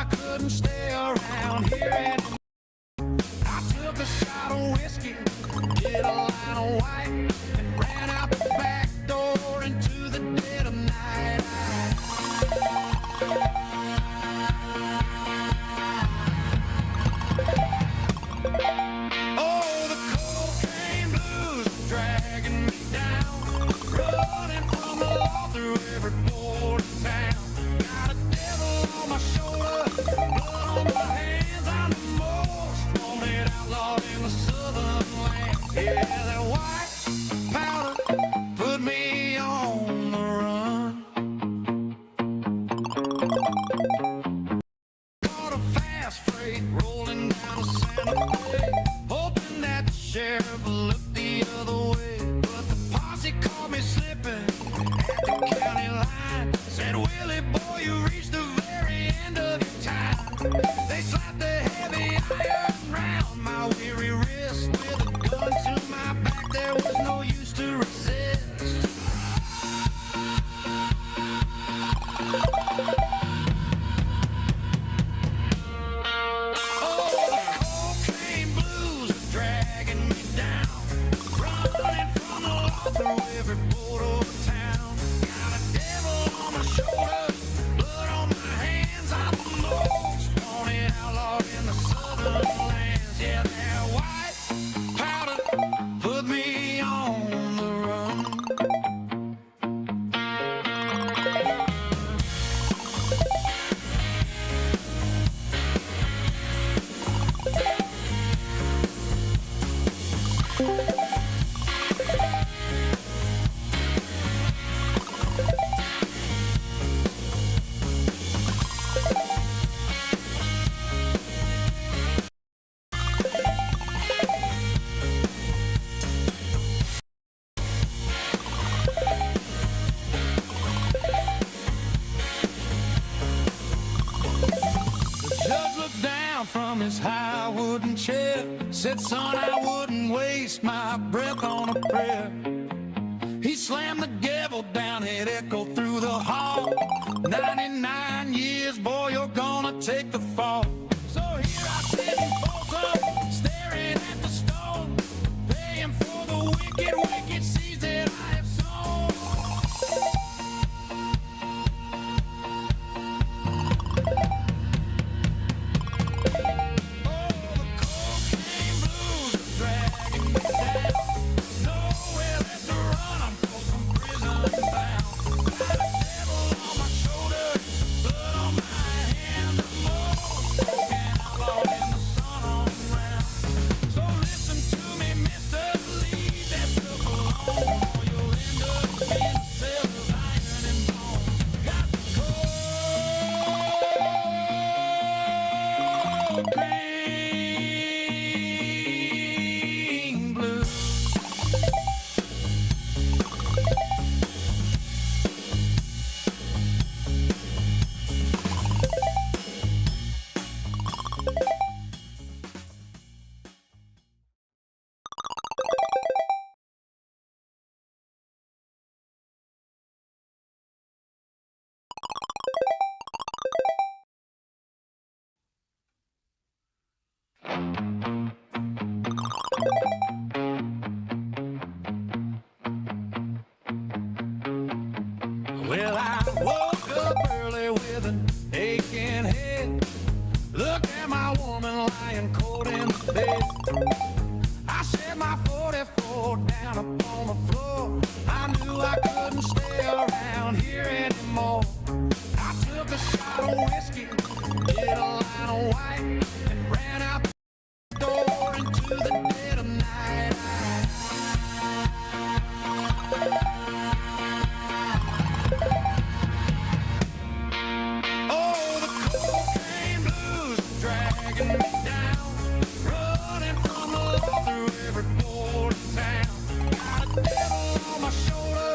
I couldn't stay around here anymore. I took a shot of whiskey, did a line of white, and ran out the back door into the dead of night. Oh, the cocaine blues are dragging me down, running from the law through every port of town. Got a devil on my shoulder, blood on my hands. I'm the most wanted outlaw in the southern land. Yeah, that white powder put me on the run. Caught a fast freight rolling down to Santa Fe, hoping that the sheriff would look the other way. But the posse caught me slipping at the county line. Said, Willie, boy, you reached the very end of your time. They slapped the heavy iron round my weary wrist. With a gun to my back, there was no use to resist. Oh, the cocaine blues are dragging me down, running from the law through every port of town. Got a devil on my shoulder, blood on my hands. I'm the most wanted outlaw in the southern lands. Yeah, that white powder put me on the run. The judge looked down from his high wooden chair, said, son, I wouldn't waste my breath on a prayer. He slammed the gavel down, it echoed through the hall. 99 years, boy, you're gonna take the fall. So here I sit in Folsom, staring at the stone, paying for the wicked, wicked seeds that I have sown. Oh, the cocaine blues are dragging me down, nowhere left to run, I'm Folsom prison bound. Got a devil on my shoulder, blood on my hands. The most broken outlaw in the sun around. So listen to me, mister, leave that stuff alone, or you'll end up in a cell of iron and bone. Got the cocaine blues. Well, I woke up early with an aching head. Looked at my woman lying cold in the bed. I set my 44 down upon the floor. I knew I couldn't stay around here anymore. I took a shot of whiskey, did a line of white, and ran out the door into the dead of night. Oh, the cocaine blues are dragging me down, running from the law through every port of town. Got a devil on my shoulder,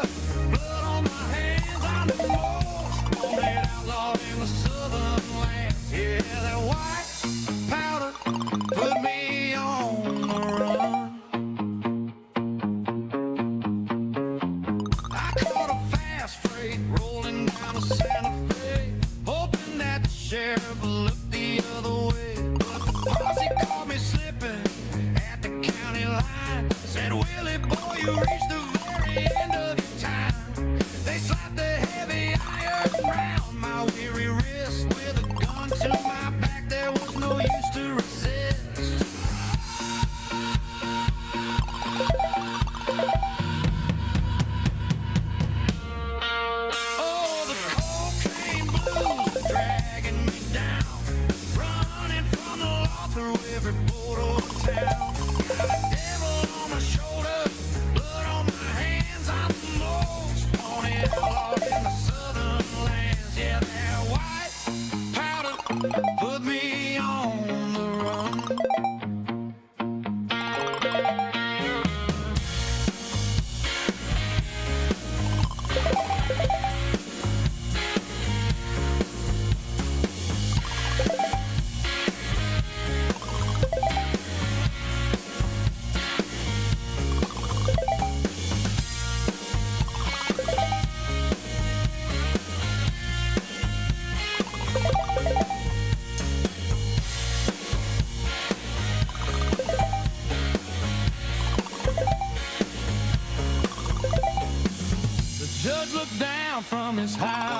blood on my hands. I'm the most wanted outlaw in the southern lands. Yeah, that white powder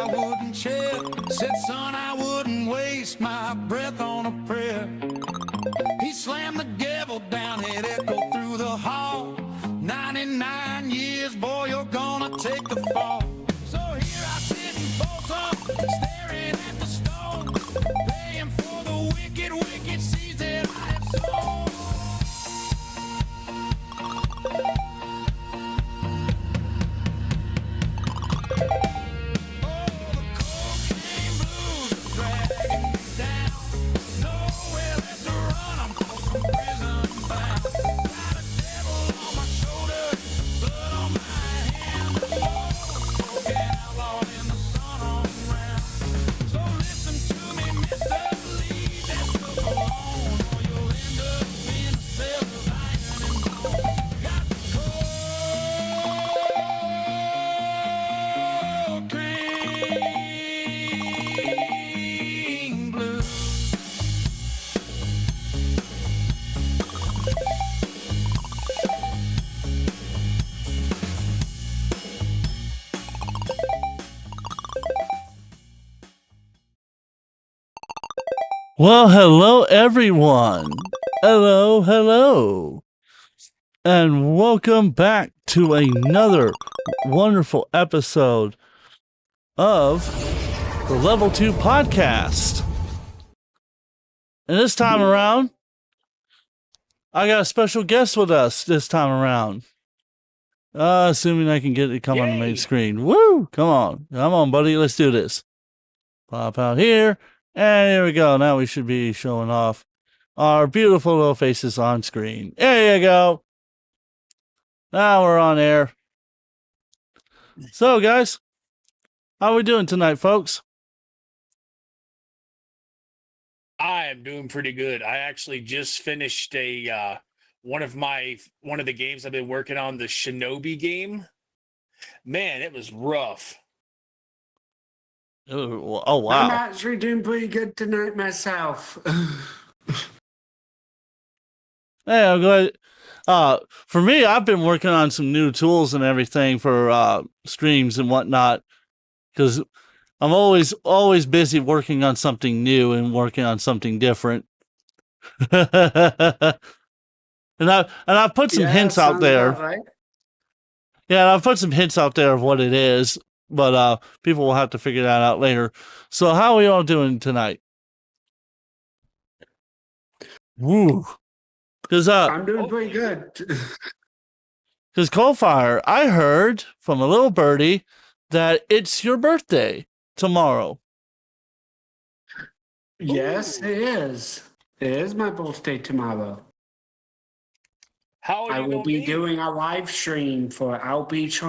wouldn't share. Said, son, I wouldn't waste my breath on a prayer. He slammed the gavel down, it echoed through the hall. 99 years, boy, you're gonna take the fall. So here I sit in Folsom, staring at the stone, paying for the wicked, wicked seeds that I have sown. Oh, the cocaine blues are dragging me down. Nowhere left to run, I'm Folsom prison bound. Got a devil on my shoulder, blood on my hands. Oh, outlaw in the sun on round. So listen to me, mister, leave that stuff alone, or you'll end up in a cell of iron and bone. Got the cocaine blues. Well, hello everyone. Hello. And welcome back to another wonderful episode of the Level 2 podcast. And this time around, I got a special guest with us this time around. Assuming I can get it to come on the main screen. Woo! Come on, buddy. Let's do this. Pop out here. And here we go. Now we should be showing off our beautiful little faces on screen. There you go. Now we're on air. So, guys, how are we doing tonight, folks? I am doing pretty good. I actually just finished one of the games I've been working on, the Shinobi game. Man, it was rough. Oh, wow. I'm actually doing pretty good tonight myself. Hey, I'm glad. For me, I've been working on some new tools and everything for streams and whatnot, because I'm always busy working on something new and working on something different. and I've put some hints out there. Right. Yeah, I've put some hints out there of what it is, but people will have to figure that out later. So how are we all doing tonight? Woo. Because I'm doing pretty good. Because Coalfire, I heard from a little birdie that it's your birthday tomorrow. Yes, it is. It is my birthday tomorrow. How are you I will gonna be doing a live stream for Outbeach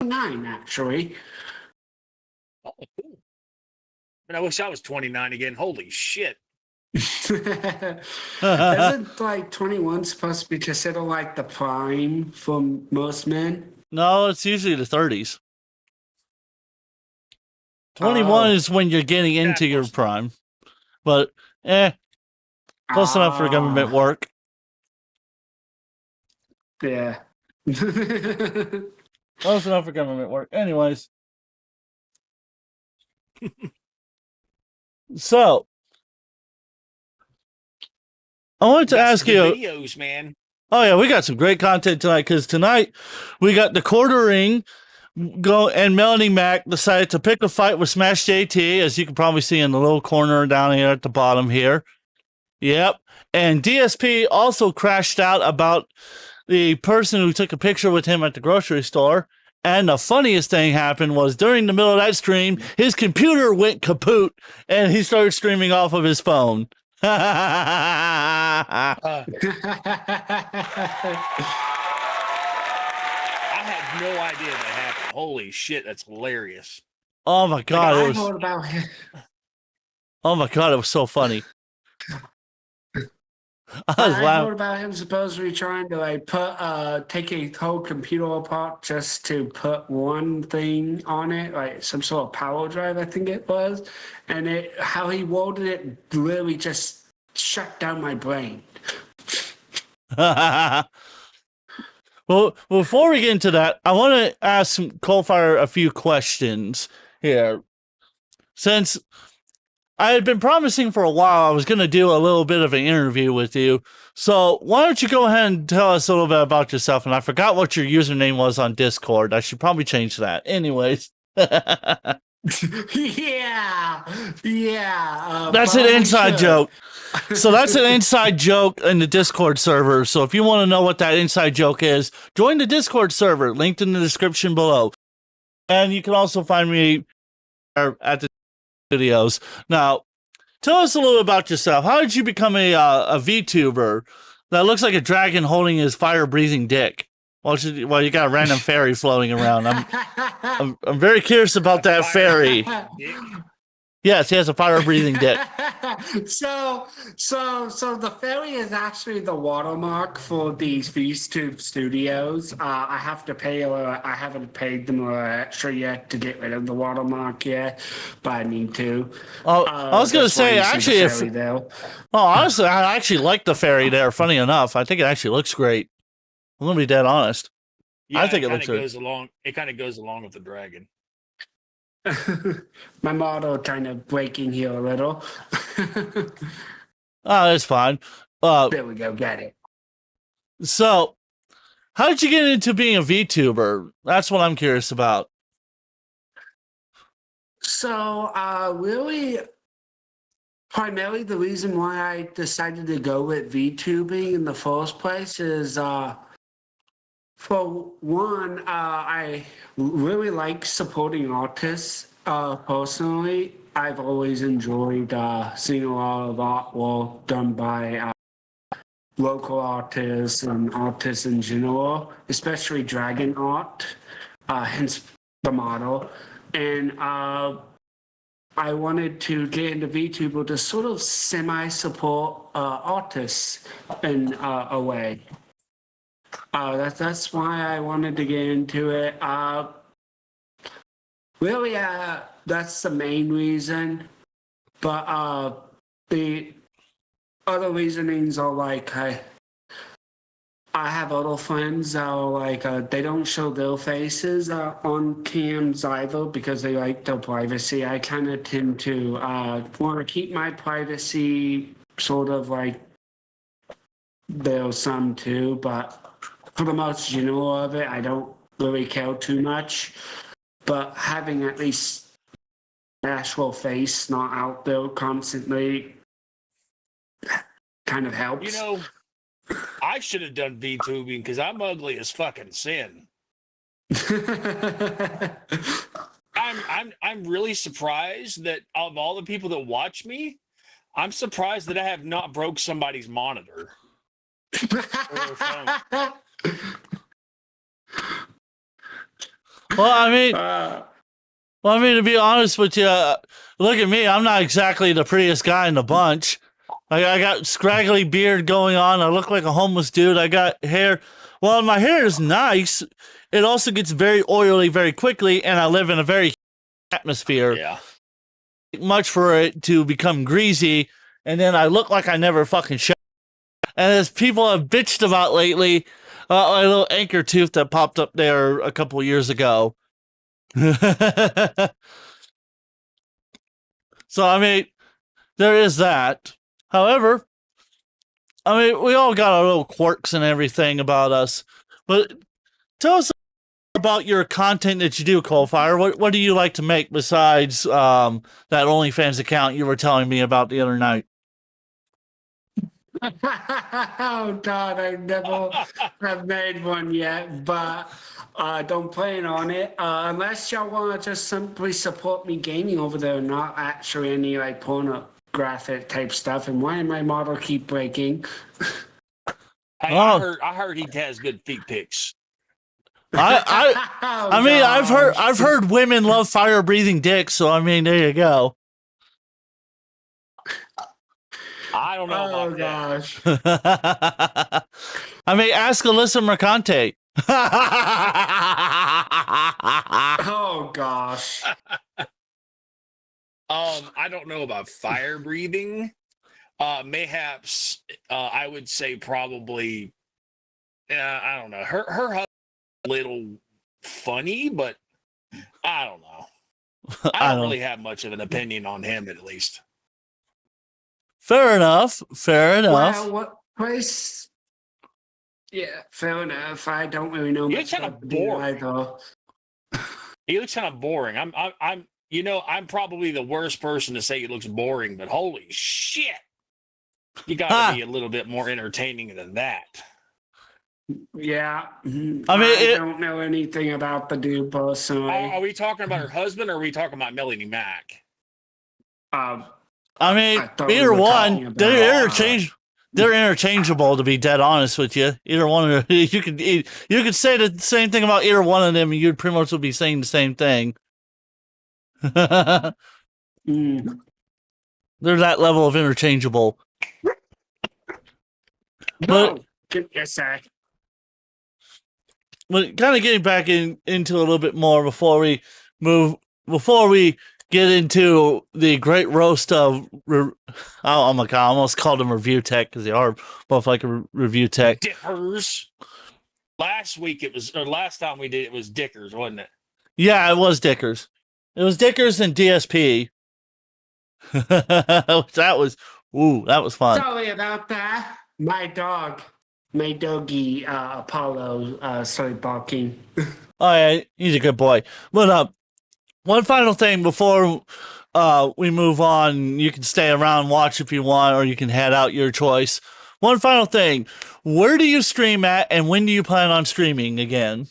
9, actually. Oh, cool. And I wish I was 29 again. Holy shit. Isn't like 21 supposed to be considered like the prime for most men? No, it's usually the 30s. 21 is when you're getting into your prime. But, close enough for government work. Yeah. Close enough for government work. Anyways. So, I wanted to ask you. Videos, man. Oh yeah, we got some great content tonight because tonight we got the quartering and Melanie Mac decided to pick a fight with Smash JT, as you can probably see in the little corner down here at the bottom here. Yep. And DSP also crashed out about the person who took a picture with him at the grocery store. And the funniest thing happened was during the middle of that stream, his computer went kaput and he started streaming off of his phone. I had no idea that happened. Holy shit, that's hilarious. Oh my god, I heard about him. Oh my god, it was so funny. I heard about him supposedly trying to like take a whole computer apart just to put one thing on it, like some sort of power drive, I think it was, and how he worded it literally just shut down my brain. Well, before we get into that, I want to ask Coalfire a few questions here. since I had been promising for a while I was going to do a little bit of an interview with you. So why don't you go ahead and tell us a little bit about yourself? And I forgot what your username was on Discord. I should probably change that. Anyways. Yeah. That's an inside joke. So that's an inside joke in the Discord server. So if you want to know what that inside joke is, join the Discord server, linked in the description below. And you can also find me at the videos. Now, tell us a little about yourself. How did you become a VTuber that looks like a dragon holding his fire-breathing dick? Well, you got a random fairy floating around. I'm very curious about that fairy. Yes, he has a fire-breathing dick. So the fairy is actually the watermark for these VTube studios. I have to pay I haven't paid them extra yet to get rid of the watermark yet, but I need to. Oh, I was gonna say actually, honestly, I actually like the fairy there. Funny enough, I think it actually looks great. I'm gonna be dead honest. Yeah, I think it looks goes good. along. It kind of goes along with the dragon. My model kind of breaking here a little. Oh, that's fine. There we go, got it. So, how did you get into being a VTuber? That's what I'm curious about. So, really, primarily the reason why I decided to go with VTubing in the first place is, for one, I really like supporting artists. Personally, I've always enjoyed seeing a lot of artwork done by local artists and artists in general, especially dragon art, hence the model. And I wanted to get into VTuber to sort of semi-support artists in a way. That's why I wanted to get into it. Really, that's the main reason. But the other reasonings are like I have other friends that are like they don't show their faces on cams either because they like their privacy. I kind of tend to want to keep my privacy sort of like there's some too, but for the most general of it, I don't really care too much. But having at least an actual face not out there constantly kind of helps. You know, I should have done VTubing because I'm ugly as fucking sin. I'm really surprised that of all the people that watch me, I'm surprised that I have not broke somebody's monitor or phone. Well, I mean, to be honest with you, look at me. I'm not exactly the prettiest guy in the bunch. I got scraggly beard going on. I look like a homeless dude. I got hair. Well, my hair is nice. It also gets very oily very quickly, and I live in a very atmosphere. Yeah. Much for it to become greasy, and then I look like I never fucking shower. And as people have bitched about lately, a little anchor tooth that popped up there a couple years ago. So, I mean, there is that. However, I mean, we all got our little quirks and everything about us. But tell us about your content that you do, Coalfire. What do you like to make besides that OnlyFans account you were telling me about the other night? Oh God, I never have made one yet, but don't plan on it. Unless y'all want to just simply support me gaming over there, not actually any like pornographic type stuff. And why did my model keep breaking? Hey, I heard he has good feet pics. I mean, I've heard women love fire breathing dicks, so I mean, there you go. I don't know about gosh. I mean, ask Alyssa Mercante. Oh gosh. I don't know about fire breathing. Mayhaps I would say probably I don't know. Her husband's a little funny, but I don't know. I don't really have much of an opinion on him, at least. Fair enough. Fair enough. Well, what place? Yeah, fair enough. I don't really know He much looks kind about of the dude boring. either. He looks kind of boring. I'm probably the worst person to say he looks boring, but holy shit, you got to be a little bit more entertaining than that. Yeah, I mean, I don't know anything about the dude personally. Are we talking about her husband, or are we talking about Melanie Mack? I mean, I thought we either were talking one, about- they're interchangeable. To be dead honest with you, either one, you could say the same thing about either one of them, and you'd pretty much would be saying the same thing. Mm. They're that level of interchangeable. No, give me a sec. But kind of getting back into a little bit more before we get into the great roast of oh my god, I almost called them review tech because they are both like a review tech. Dickers. Last time we did it was Dickers, wasn't it? Yeah, it was Dickers. It was Dickers and DSP. that was fun. Sorry about that. My doggy Apollo started barking. Oh yeah, he's a good boy. But one final thing before we move on. You can stay around and watch if you want, or you can head out, your choice. One final thing. Where do you stream at, and when do you plan on streaming again?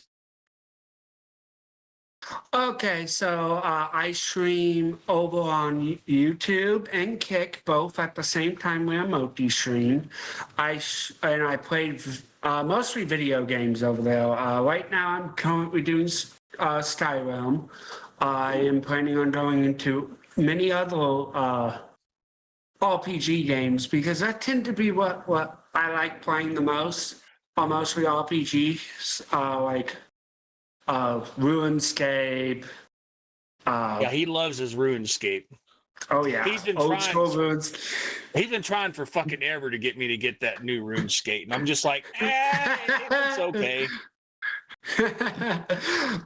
Okay, so I stream over on YouTube and Kick both at the same time when I multi-stream. I played mostly video games over there. Right now I'm currently doing Skyrim. I am planning on going into many other RPG games because that tend to be what I like playing the most. Mostly RPGs, like RuneScape. Yeah, he loves his RuneScape. Oh yeah, He's been old trying. school runes. He's been trying for fucking ever to get me to get that new RuneScape, and I'm just like, it's okay.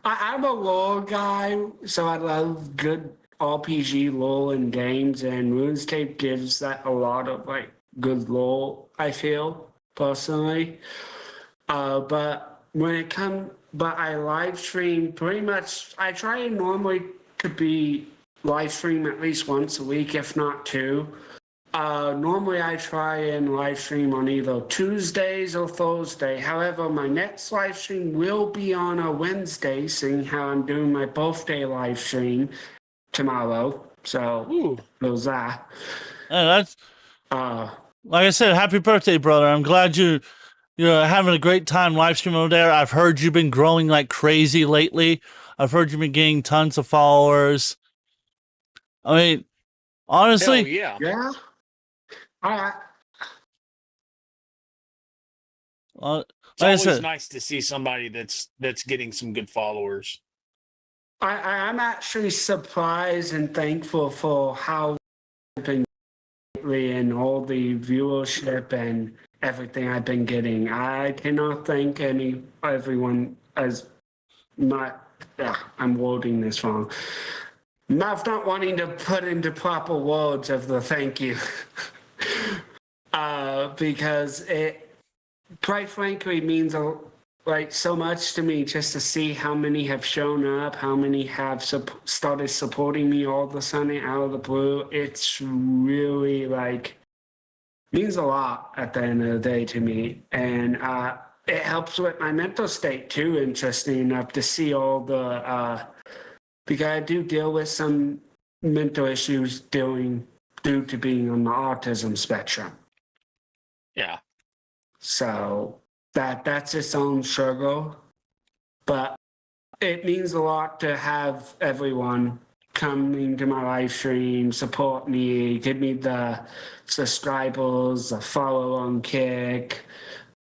I'm a lore guy, so I love good RPG lore in games, and RuneScape gives that a lot of like good lore, I feel personally. But I live stream pretty much. I try normally to be live stream at least once a week, if not two. Normally I try and live stream on either Tuesdays or Thursday. However, my next live stream will be on a Wednesday, seeing how I'm doing my birthday live stream tomorrow. So there's that. That's like I said, happy birthday, brother. I'm glad you're having a great time live streaming over there. I've heard you've been growing like crazy lately. I've heard you've been getting tons of followers. I mean, honestly, yeah. Like It's I always said, nice to see somebody that's getting some good followers. I'm actually surprised and thankful for how I've been lately and all the viewership and everything I've been getting. I cannot thank everyone as my. I'm wording this wrong. Mouth not wanting to put into proper words of the thank you. Because it, quite frankly, means like so much to me just to see how many have shown up, how many have started supporting me all of a sudden out of the blue. It's really like means a lot at the end of the day to me, and it helps with my mental state too. Interesting enough to see all the because I do deal with some mental issues due to being on the autism spectrum. Yeah. So that's its own struggle, but it means a lot to have everyone coming to my live stream, support me, give me the subscribers, the follow on Kick,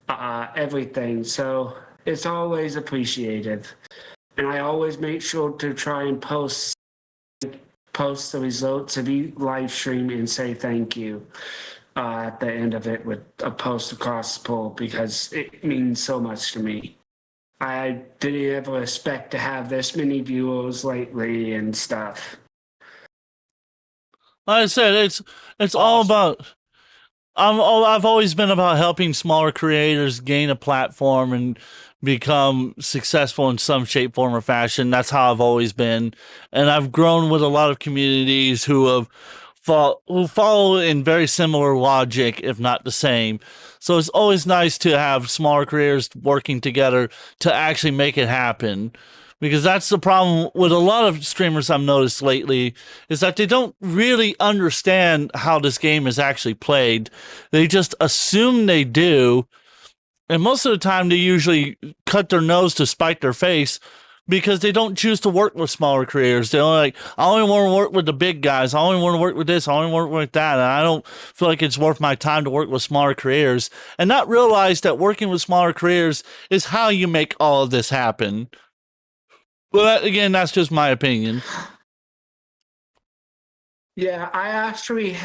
everything. So it's always appreciated. And I always make sure to try and post the results of each live stream and say thank you at the end of it with a post across the poll because it means so much to me. I didn't ever expect to have this many viewers lately and stuff. Like I said, it's all about. I've always been about helping smaller creators gain a platform and become successful in some shape, form, or fashion. That's how I've always been, and I've grown with a lot of communities who follow in very similar logic, if not the same. So it's always nice to have smaller creators working together to actually make it happen. Because that's the problem with a lot of streamers I've noticed lately is that they don't really understand how this game is actually played. They just assume they do. And most of the time they usually cut their nose to spite their face because they don't choose to work with smaller creators. They're like, I only want to work with the big guys. I only want to work with this. I only want to work with that. And I don't feel like it's worth my time to work with smaller creators. And not realize that working with smaller creators is how you make all of this happen. Well, again, that's just my opinion. Yeah, I actually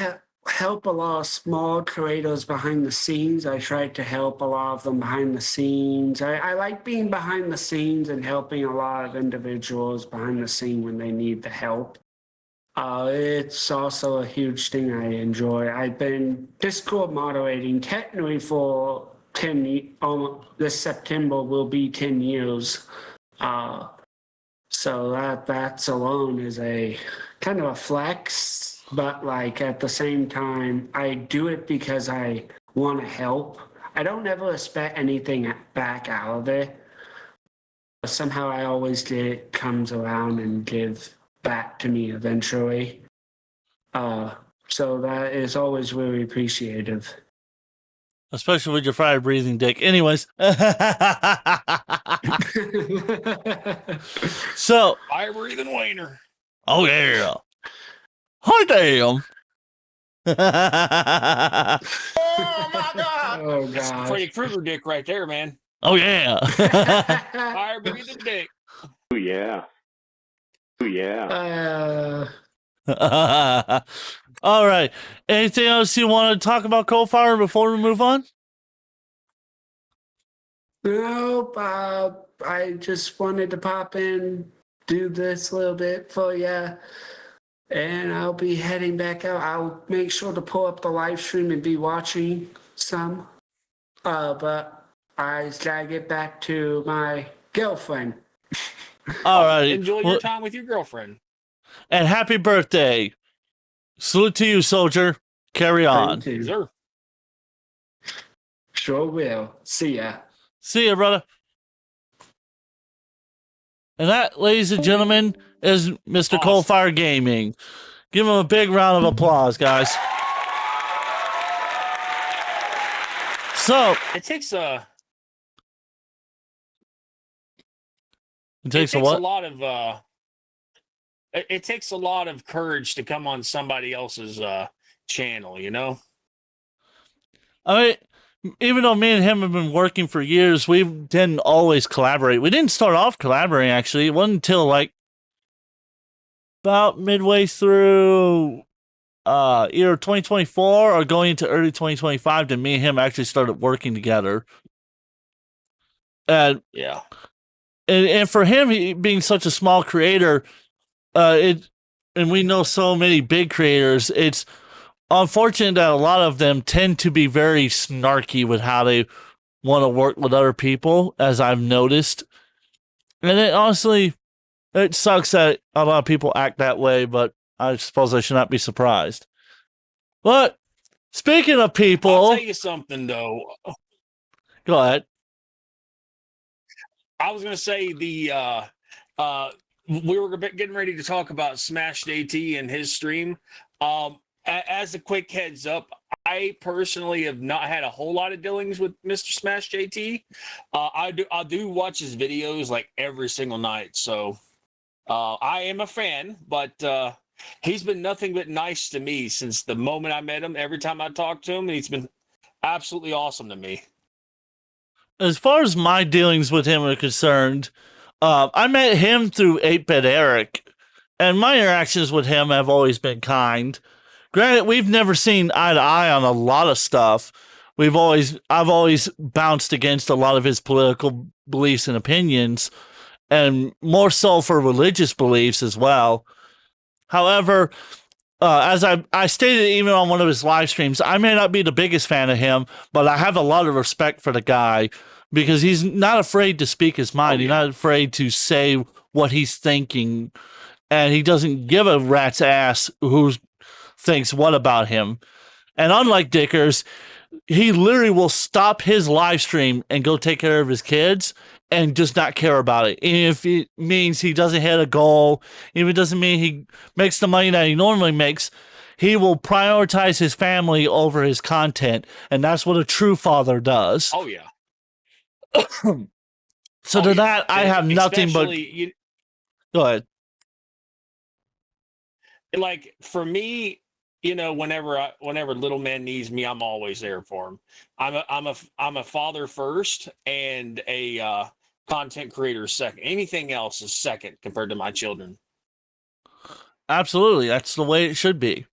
help a lot of small creators behind the scenes. I try to help a lot of them behind the scenes. I like being behind the scenes and helping a lot of individuals behind the scene when they need the help. It's also a huge thing I enjoy. I've been Discord moderating technically for 10, this September will be 10 years. So that's alone is a kind of a flex, but like at the same time, I do it because I want to help. I don't ever expect anything back out of it. But somehow I always get it comes around and give back to me eventually. So that is always really appreciative. Especially with your fire breathing dick. Anyways. So. Fire breathing wiener. Oh, yeah. Hi, damn. Oh, my God. Oh, That's God. Freddy Krueger dick right there, man. Oh, yeah. Fire breathing dick. Oh, yeah. Oh, yeah. All right. Anything else you want to talk about Coalfire before we move on? Nope. I just wanted to pop in, do this a little bit for you, and I'll be heading back out. I'll make sure to pull up the live stream and be watching some. But I gotta get back to my girlfriend. All right. Enjoy your time with your girlfriend. And happy birthday. Salute to you, soldier. Carry on. Thank you. Sir. Sure will. See ya. See ya, brother. And that, ladies and gentlemen, is Mr. Coalfire Gaming. Give him a big round of applause, guys. So It takes a what? lot of it takes a lot of courage to come on somebody else's channel, you know? I mean, even though me and him have been working for years, we didn't always collaborate. We didn't start off collaborating, actually. It wasn't until like about midway through either 2024 or going into early 2025 that me and him actually started working together. And Yeah. And for him, he, being such a small creator, and we know so many big creators, it's unfortunate that a lot of them tend to be very snarky with how they want to work with other people, as I've noticed. And it honestly, it sucks that a lot of people act that way, but I suppose I should not be surprised. But speaking of people, I'll tell you something though. Go ahead. I was gonna say we were getting ready to talk about Smashed AT and his stream. As a quick heads up, I personally have not had a whole lot of dealings with Mr. Smashed AT. I do watch his videos like every single night, so I am a fan. But he's been nothing but nice to me since the moment I met him. Every time I talk to him, he's been absolutely awesome to me. As far as my dealings with him are concerned, I met him through 8-Bit Eric, and my interactions with him have always been kind. Granted, we've never seen eye to eye on a lot of stuff. I've always bounced against a lot of his political beliefs and opinions, and more so for religious beliefs as well. However, as I stated even on one of his live streams, I may not be the biggest fan of him, but I have a lot of respect for the guy because he's not afraid to speak his mind. He's not afraid to say what he's thinking, and he doesn't give a rat's ass who thinks what about him. And unlike Dickers, he literally will stop his live stream and go take care of his kids and just not care about it. And if it means he doesn't hit a goal, if it doesn't mean he makes the money that he normally makes, he will prioritize his family over his content. And that's what a true father does. Oh, yeah. So to that, I have nothing but... Go ahead. Like, for me, you know, whenever little man needs me, I'm always there for him. I'm a father first and a content creator second. Anything else is second compared to my children. Absolutely, that's the way it should be.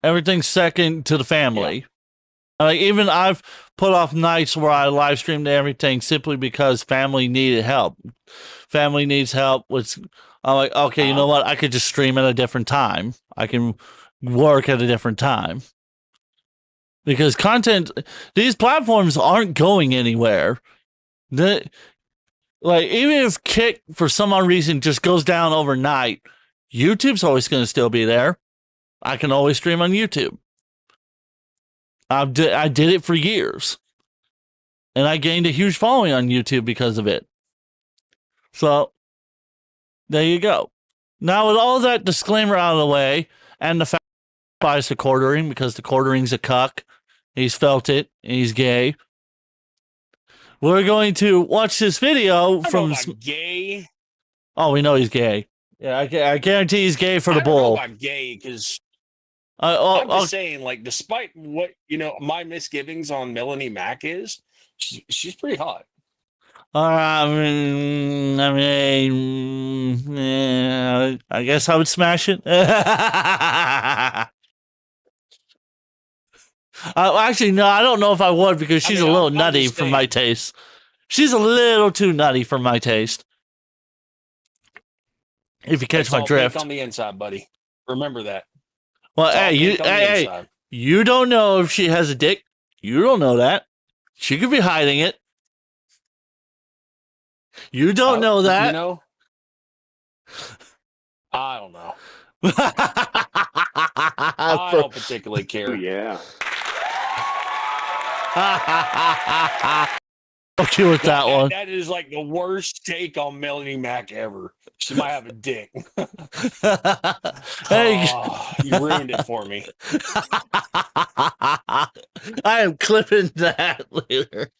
Everything's second to the family. Yeah. Like, even I've put off nights where I live streamed everything simply because family needed help. Family needs help. I'm like, okay, you know what? I could just stream at a different time. I can work at a different time. Because these platforms aren't going anywhere. Even if Kick, for some odd reason, just goes down overnight, YouTube's always going to still be there. I can always stream on YouTube. I did it for years. And I gained a huge following on YouTube because of it. So, there you go. Now, with all that disclaimer out of the way, and the fact that he buys the quartering because the quartering's a cuck, he's felt it, and he's gay. We're going to watch this video from... gay? Oh, we know he's gay. Yeah, I guarantee he's gay for the bull. I don't know about gay, because... I'm just saying, like, despite what, you know, my misgivings on Melanie Mack is, she's pretty hot. I guess I would smash it. Actually, no, I don't know if I would because she's a little nutty for my taste. She's a little too nutty for my taste. If you catch my drift. On the inside, buddy. Remember that. Well, hey, you don't know if she has a dick. You don't know that. She could be hiding it. You don't know that. You know? I don't know. I don't particularly care. Yeah. Okay with that one. That is like the worst take on Melanie Mack ever. She might have a dick. Hey. You ruined it for me. I am clipping that later.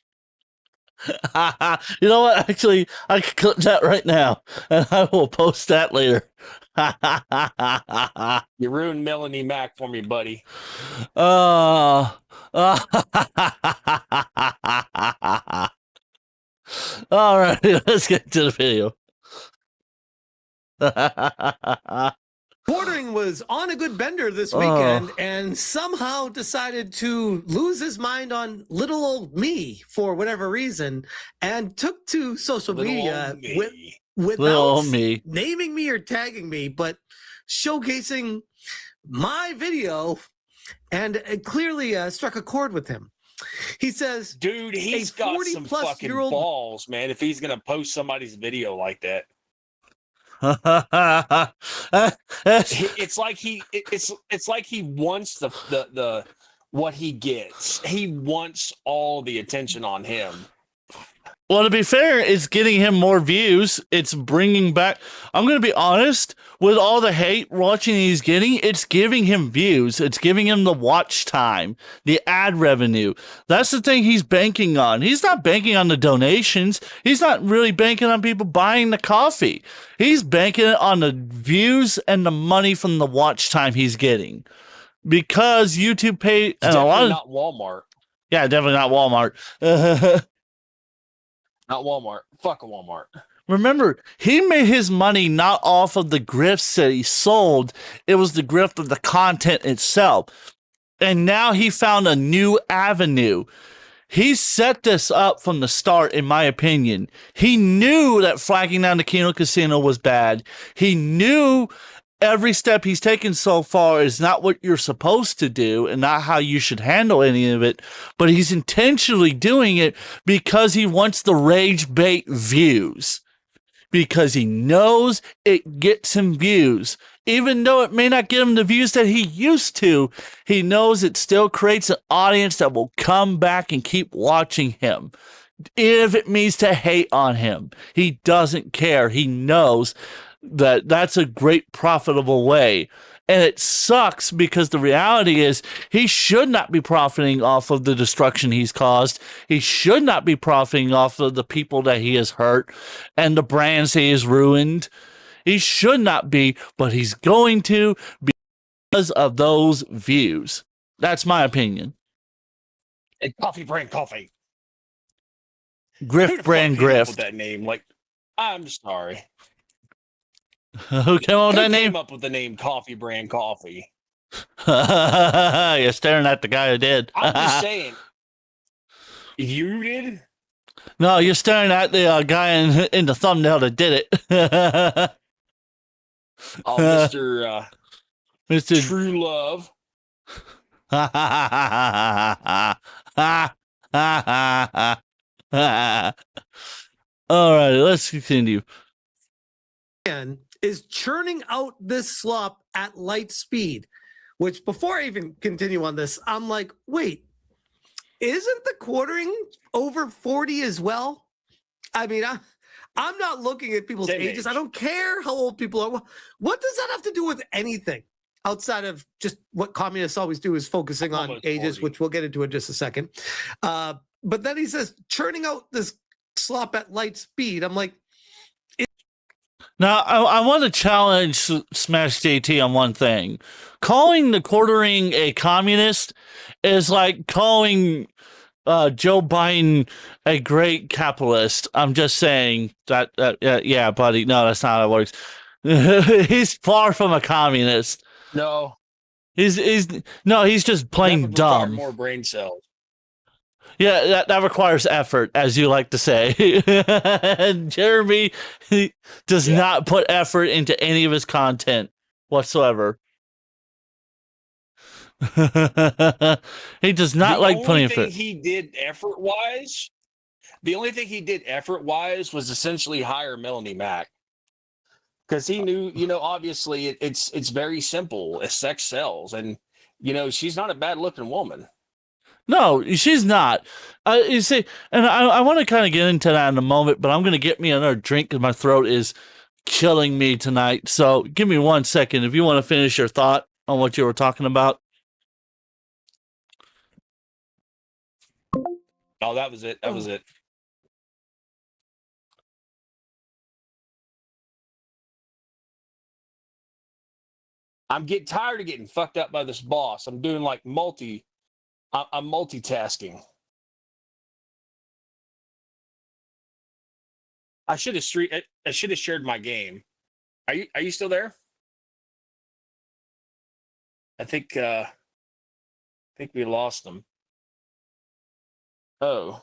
You know what? Actually, I can clip that right now, and I will post that later. You ruined Melanie Mack for me, buddy. All right, let's get to the video. Quartering was on a good bender this weekend and somehow decided to lose his mind on little old me for whatever reason and took to social media without naming me or tagging me, but showcasing my video, and it clearly struck a chord with him. He says, dude, he's got some fucking balls, man, if he's going to post somebody's video like that. It's like he wants the what he gets. He wants all the attention on him. Well, to be fair, it's getting him more views. It's bringing back... I'm going to be honest. With all the hate watching he's getting, it's giving him views. It's giving him the watch time, the ad revenue. That's the thing he's banking on. He's not banking on the donations. He's not really banking on people buying the coffee. He's banking on the views and the money from the watch time he's getting. Because YouTube paid... and definitely not Walmart. Yeah, definitely not Walmart. Not Walmart. Fuck a Walmart. Remember, he made his money not off of the grifts that he sold. It was the grift of the content itself. And now he found a new avenue. He set this up from the start, in my opinion. He knew that flagging down the Kino Casino was bad. He knew every step he's taken so far is not what you're supposed to do and not how you should handle any of it, but he's intentionally doing it because he wants the rage bait views. Because he knows it gets him views. Even though it may not get him the views that he used to, he knows it still creates an audience that will come back and keep watching him. If it means to hate on him, he doesn't care. He knows that that's a great profitable way. And it sucks because the reality is he should not be profiting off of the destruction he's caused. He should not be profiting off of the people that he has hurt and the brands he has ruined. He should not be, but he's going to because of those views. That's my opinion. And Coffee Brand Coffee. Grift Brand Grift. With that name, like, I'm sorry. Who came up with that name? Came up with the name Coffee Brand Coffee. You're staring at the guy who did. I'm just saying. You did? No, you're staring at the guy in the thumbnail that did it. Oh, Mr. Mr. True Love. All right, let's continue. Is churning out this slop at light speed, which before I even continue on this, I'm like, wait, isn't the quartering over 40 as well? I mean, I'm not looking at people's ages. I don't care how old people are. What does that have to do with anything outside of just what communists always do is focusing on ages, 40. which we'll get into in just a second. But then he says, churning out this slop at light speed. I'm like, now, I want to challenge Smash JT on one thing. Calling the quartering a communist is like calling Joe Biden a great capitalist. I'm just saying that, yeah, buddy. No, that's not how it works. He's far from a communist. No. He's just plain dumb. More brain cells. Yeah, that requires effort, as you like to say. And Jeremy does not put effort into any of his content whatsoever. He does not like putting effort. The only thing he did effort-wise was essentially hire Melanie Mack. Because he knew, obviously it's very simple. Sex sells. And, she's not a bad-looking woman. No, she's not. You see, and I want to kind of get into that in a moment, but I'm going to get me another drink because my throat is killing me tonight. So give me 1 second if you want to finish your thought on what you were talking about. Oh, that was it. That was it. I'm getting tired of getting fucked up by this boss. I'm doing like I'm multitasking. I should have shared my game. Are you still there? I think we lost them. Oh.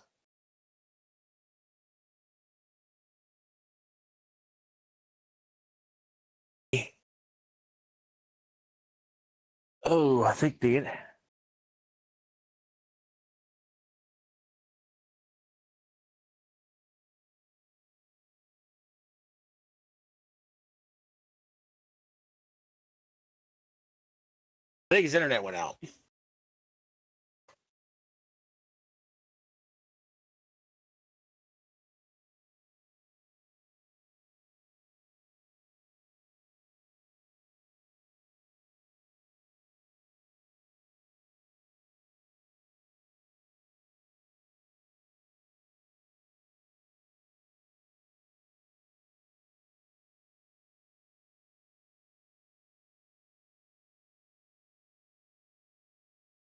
Oh, I think his internet went out.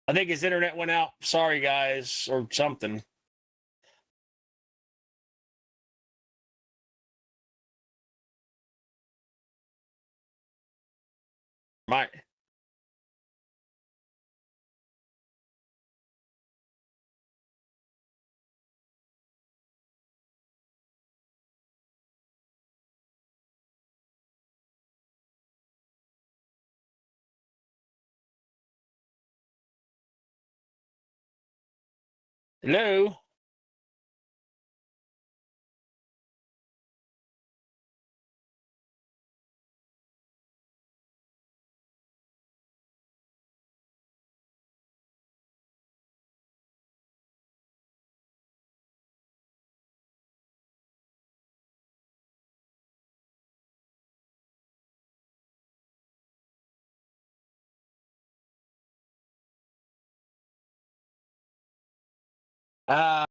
I think his internet went out. Sorry, guys, or something. My Hello. Uh,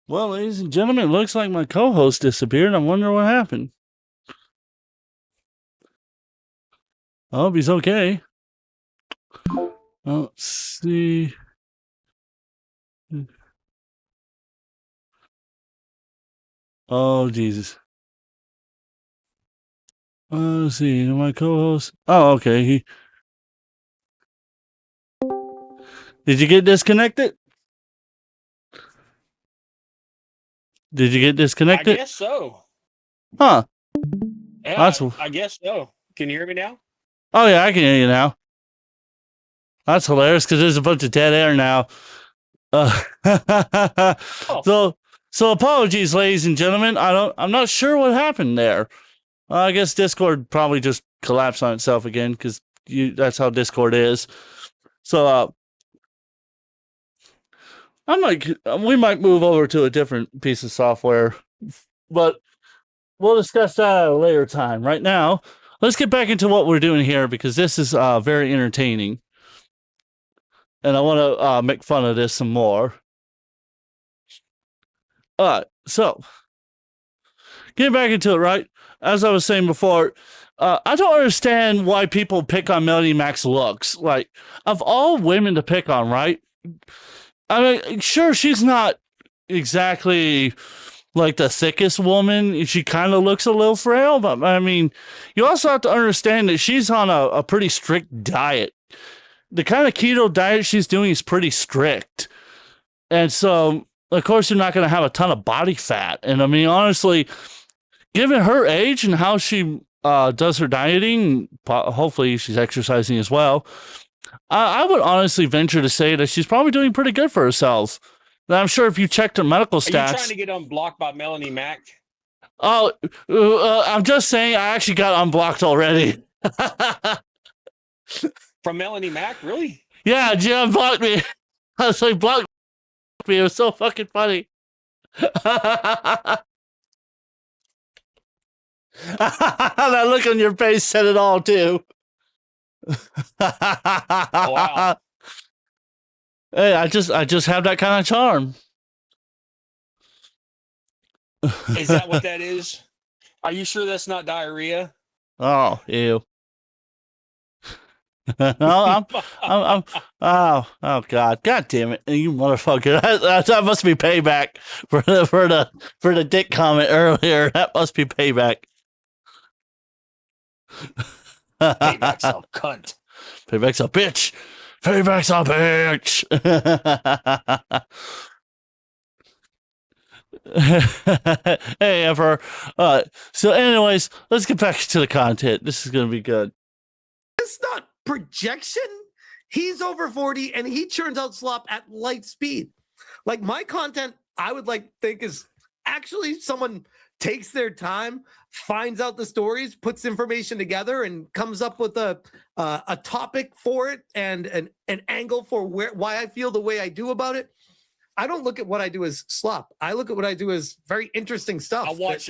Well, ladies and gentlemen, it looks like my co-host disappeared. I wonder what happened. I hope he's okay. Let's see. Oh, Jesus. Let's see. My co-host. Oh, okay. Did you get disconnected? Did you get I disconnected? guess so. Huh. Yeah, That's. I guess so. Can you hear me now? Oh, yeah, I can hear you now. That's hilarious because there's a bunch of dead air now. Oh. So apologies, ladies and gentlemen. I'm not sure what happened there. I guess Discord probably just collapsed on itself again because that's how Discord is. So we might move over to a different piece of software, but we'll discuss that at a later time. Right now, let's get back into what we're doing here because this is very entertaining. And I want to make fun of this some more. So getting back into it, right? As I was saying before, I don't understand why people pick on Melody Mac's looks. Like, of all women to pick on, right? I mean, sure, she's not exactly like the thickest woman. She kind of looks a little frail, but I mean, you also have to understand that she's on a pretty strict diet. The kind of keto diet she's doing is pretty strict. And so, of course, you're not going to have a ton of body fat. And I mean, honestly, given her age and how she does her dieting, hopefully she's exercising as well, I would honestly venture to say that she's probably doing pretty good for herself. And I'm sure if you checked her medical stats... Are you trying to get unblocked by Melanie Mac? Oh, I'm just saying I actually got unblocked already. From Melanie Mac? Really? Yeah, Jim blocked me. I was like, blocked me. It was so fucking funny. That look on your face said it all, too. Oh, wow. Hey, I just have that kind of charm. Is that what that is? Are you sure that's not diarrhea? Oh, ew. No, I'm oh God damn it, you motherfucker! That must be payback for the dick comment earlier. That must be payback. Payback's a cunt. Payback's a bitch. Payback's a bitch. Hey, Emperor. So, anyways, let's get back to the content. This is gonna be good. It's not projection. He's over 40 and he churns out slop at light speed. Like my content, I would like think is actually someone takes their time, finds out the stories, puts information together, and comes up with a topic for it and an angle for why I feel the way I do about it. I don't look at what I do as slop. I look at what I do as very interesting stuff. I watch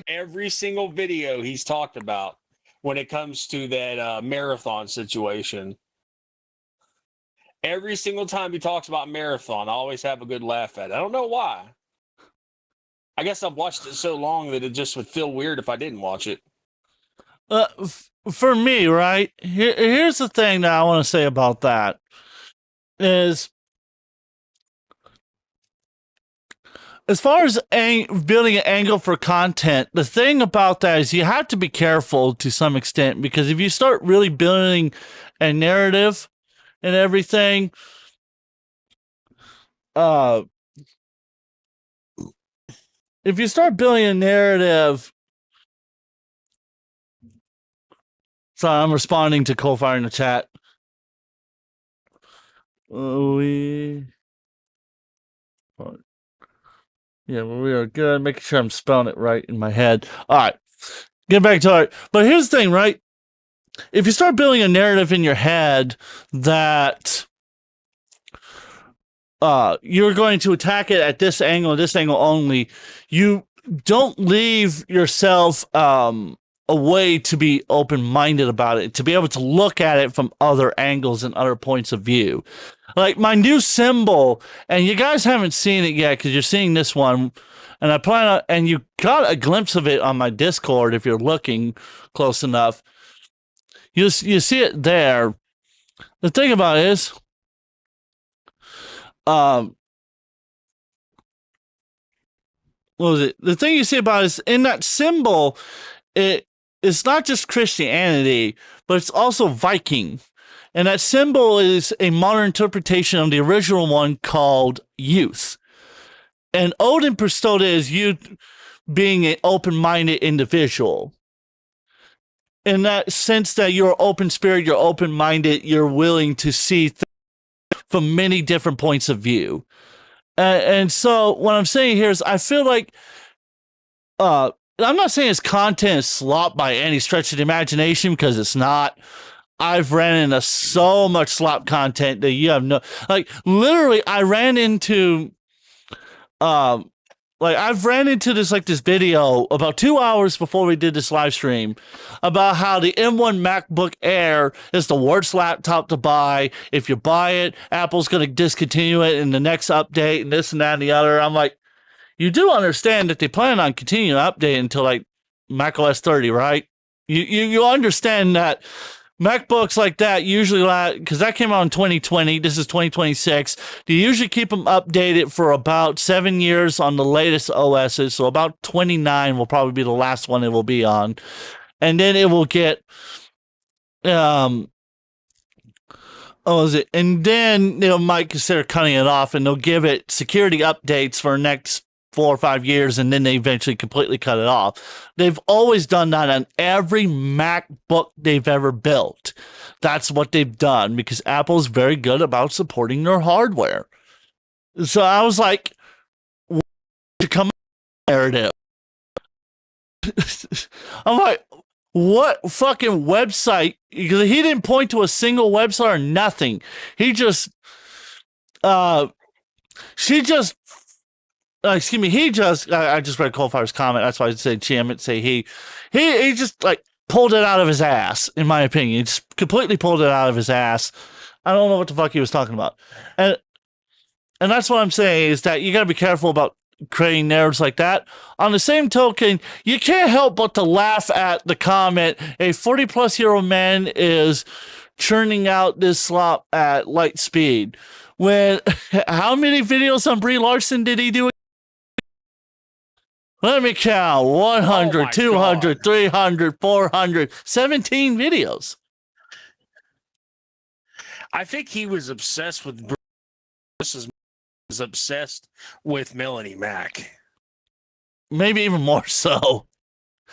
every single video he's talked about when it comes to that marathon situation. Every single time he talks about marathon, I always have a good laugh at it. I don't know why. I guess I've watched it so long that it just would feel weird if I didn't watch it. For me, right? Here's the thing that I want to say about that is, as far as building an angle for content, the thing about that is you have to be careful to some extent, because if you start really building a narrative and everything, if you start building a narrative, sorry, I'm responding to Coalfire in the chat. Yeah, well, we are good. Making sure I'm spelling it right in my head. All right, get back to it. But here's the thing, right? If you start building a narrative in your head that you're going to attack it at this angle only, you don't leave yourself a way to be open-minded about it, to be able to look at it from other angles and other points of view. Like my new symbol, and you guys haven't seen it yet because you're seeing this one, and I plan on, and you got a glimpse of it on my Discord if you're looking close enough. You see it there. The thing about it is, what was it? The thing you see about it is, in that symbol, it's not just Christianity, but it's also Viking. And that symbol is a modern interpretation of the original one called youth. And Odin bestowed it as youth being an open-minded individual. In that sense that you're open spirit, you're open-minded, you're willing to see things from many different points of view. And so what I'm saying here is, I feel like, I'm not saying his content is slop by any stretch of the imagination, because it's not. I've ran into so much slop content that you have no, like, literally, I ran into, I've ran into this video about 2 hours before we did this live stream about how the M1 MacBook Air is the worst laptop to buy. If you buy it, Apple's going to discontinue it in the next update and this and that and the other. I'm like, you do understand that they plan on continuing to update until like macOS 30, right? You understand that MacBooks like that usually, because that came out in 2020, this is 2026, they usually keep them updated for about 7 years on the latest OSs, so about 29 will probably be the last one it will be on. And then it will get, and then they might consider cutting it off, and they'll give it security updates for the next 4 or 5 years, and then they eventually completely cut it off. They've always done that on every MacBook they've ever built. That's what they've done, because Apple's very good about supporting their hardware. So I was like, to come narrative. I'm like, what fucking website? Because he didn't point to a single website or nothing. He just, he just, I just read Coalfire's comment. That's why I said she, I meant to say he just pulled it out of his ass, in my opinion. He just completely pulled it out of his ass. I don't know what the fuck he was talking about. And that's what I'm saying, is that you got to be careful about creating narratives like that. On the same token, you can't help but to laugh at the comment, a 40-plus-year-old man is churning out this slop at light speed. When, how many videos on Brie Larson did he do? Let me count. 100, 200, 300, 400, 17 videos. I think he was obsessed with was obsessed with Melanie Mack. Maybe even more so.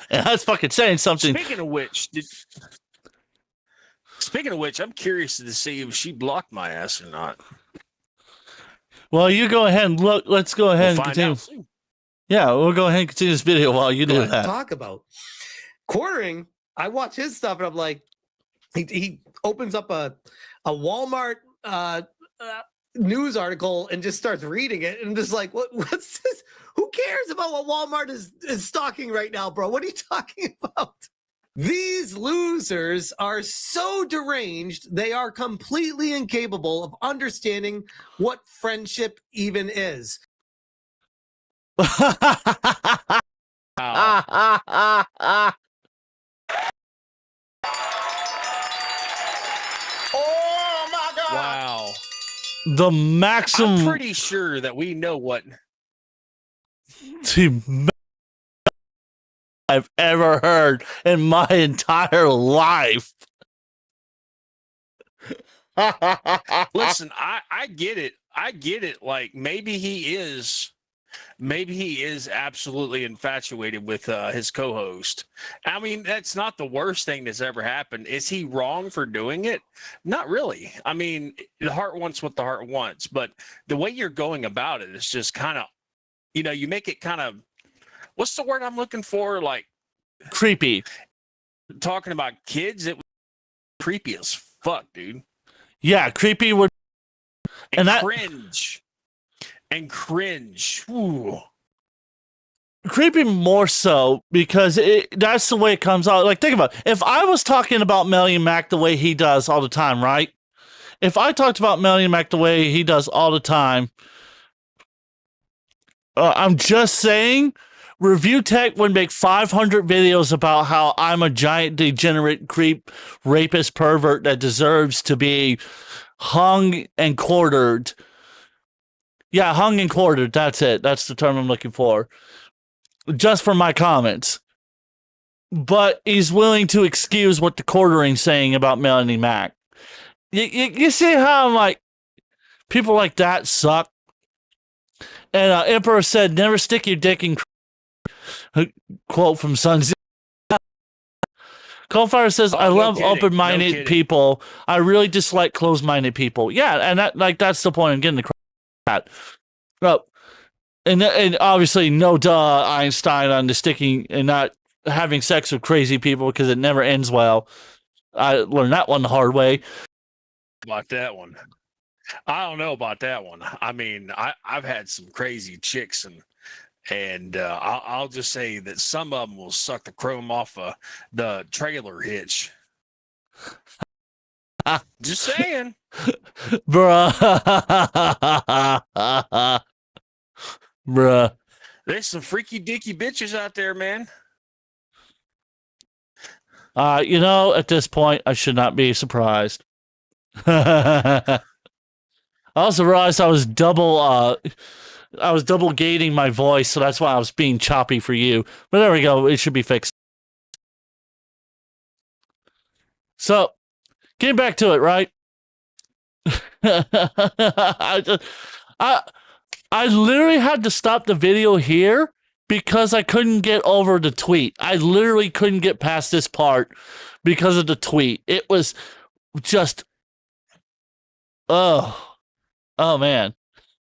And that's fucking saying something. Speaking of which, I'm curious to see if she blocked my ass or not. Well, you go ahead and look. Let's go ahead and continue. Yeah, we'll go ahead and continue this video while you do that. Talk about quartering. I watch his stuff and I'm like, he opens up a Walmart news article and just starts reading it, and I'm just like, what's this? Who cares about what Walmart is stocking right now, bro? What are you talking about? These losers are so deranged, they are completely incapable of understanding what friendship even is. Oh my God! Wow. The maximum I'm pretty sure that we know what. I've ever heard in my entire life. Listen, I get it. I get it. Like maybe he is absolutely infatuated with his co-host. I mean, that's not the worst thing that's ever happened. Is he wrong for doing it? Not really. I mean, the heart wants what the heart wants, but the way you're going about it is just kind of, you make it kind of, what's the word I'm looking for? Like creepy. Talking about kids, it was creepy as fuck, dude. Yeah, creepy would and that cringe. And cringe. Ooh. Creepy more so because that's the way it comes out. Like, think about it. If I was talking about Melly and Mac the way he does all the time, right? If I talked about Melly and Mac the way he does all the time, I'm just saying, Review Tech would make 500 videos about how I'm a giant degenerate creep, rapist, pervert that deserves to be hung and quartered. Yeah, hung and quartered. That's it. That's the term I'm looking for. Just for my comments. But he's willing to excuse what the quartering's saying about Melanie Mac. You see how I'm like, people like that suck? And Emperor said, never stick your dick in... Quote from Sun's. Coldfire says, I love open-minded people. I really dislike closed-minded people. Yeah, and that's the point I'm getting across. Well, and obviously, no duh, Einstein on the sticking and not having sex with crazy people because it never ends well. I learned that one the hard way. About that one, I don't know about that one. I mean, I've had some crazy chicks, and I'll just say that some of them will suck the chrome off the trailer hitch. Just saying. Bruh. Bruh. There's some freaky dicky bitches out there, man. At this point, I should not be surprised. I also realized I was double gating my voice, so that's why I was being choppy for you. But there we go. It should be fixed. So, getting back to it, right? I literally had to stop the video here because I couldn't get over the tweet. I literally couldn't get past this part because of the tweet. It was just, oh man.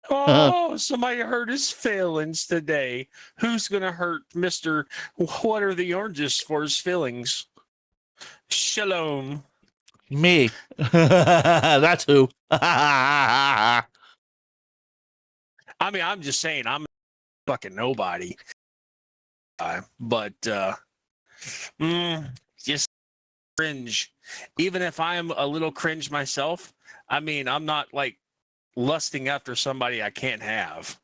Oh, somebody hurt his feelings today. Who's going to hurt Mr. What are the oranges for his feelings? Shalom. Me. That's who. I mean, I'm just saying, I'm fucking nobody. But just cringe. Even if I'm a little cringe myself, I mean, I'm not like lusting after somebody I can't have.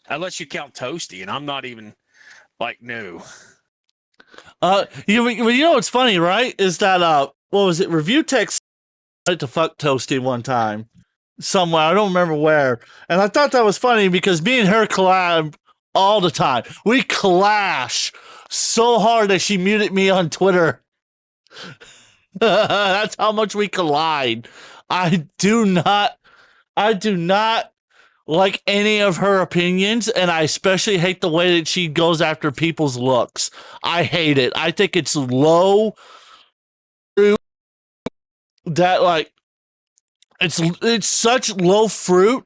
Unless you count Toasty, and I'm not even like, no. You know what's funny, right? Is that what was it? Review Text tried to fuck Toasty one time somewhere. I don't remember where. And I thought that was funny because me and her collab all the time. We clash so hard that she muted me on Twitter. That's how much we collide. I do not like any of her opinions, and I especially hate the way that she goes after people's looks. I hate it. I think it's low that, like, It's such low fruit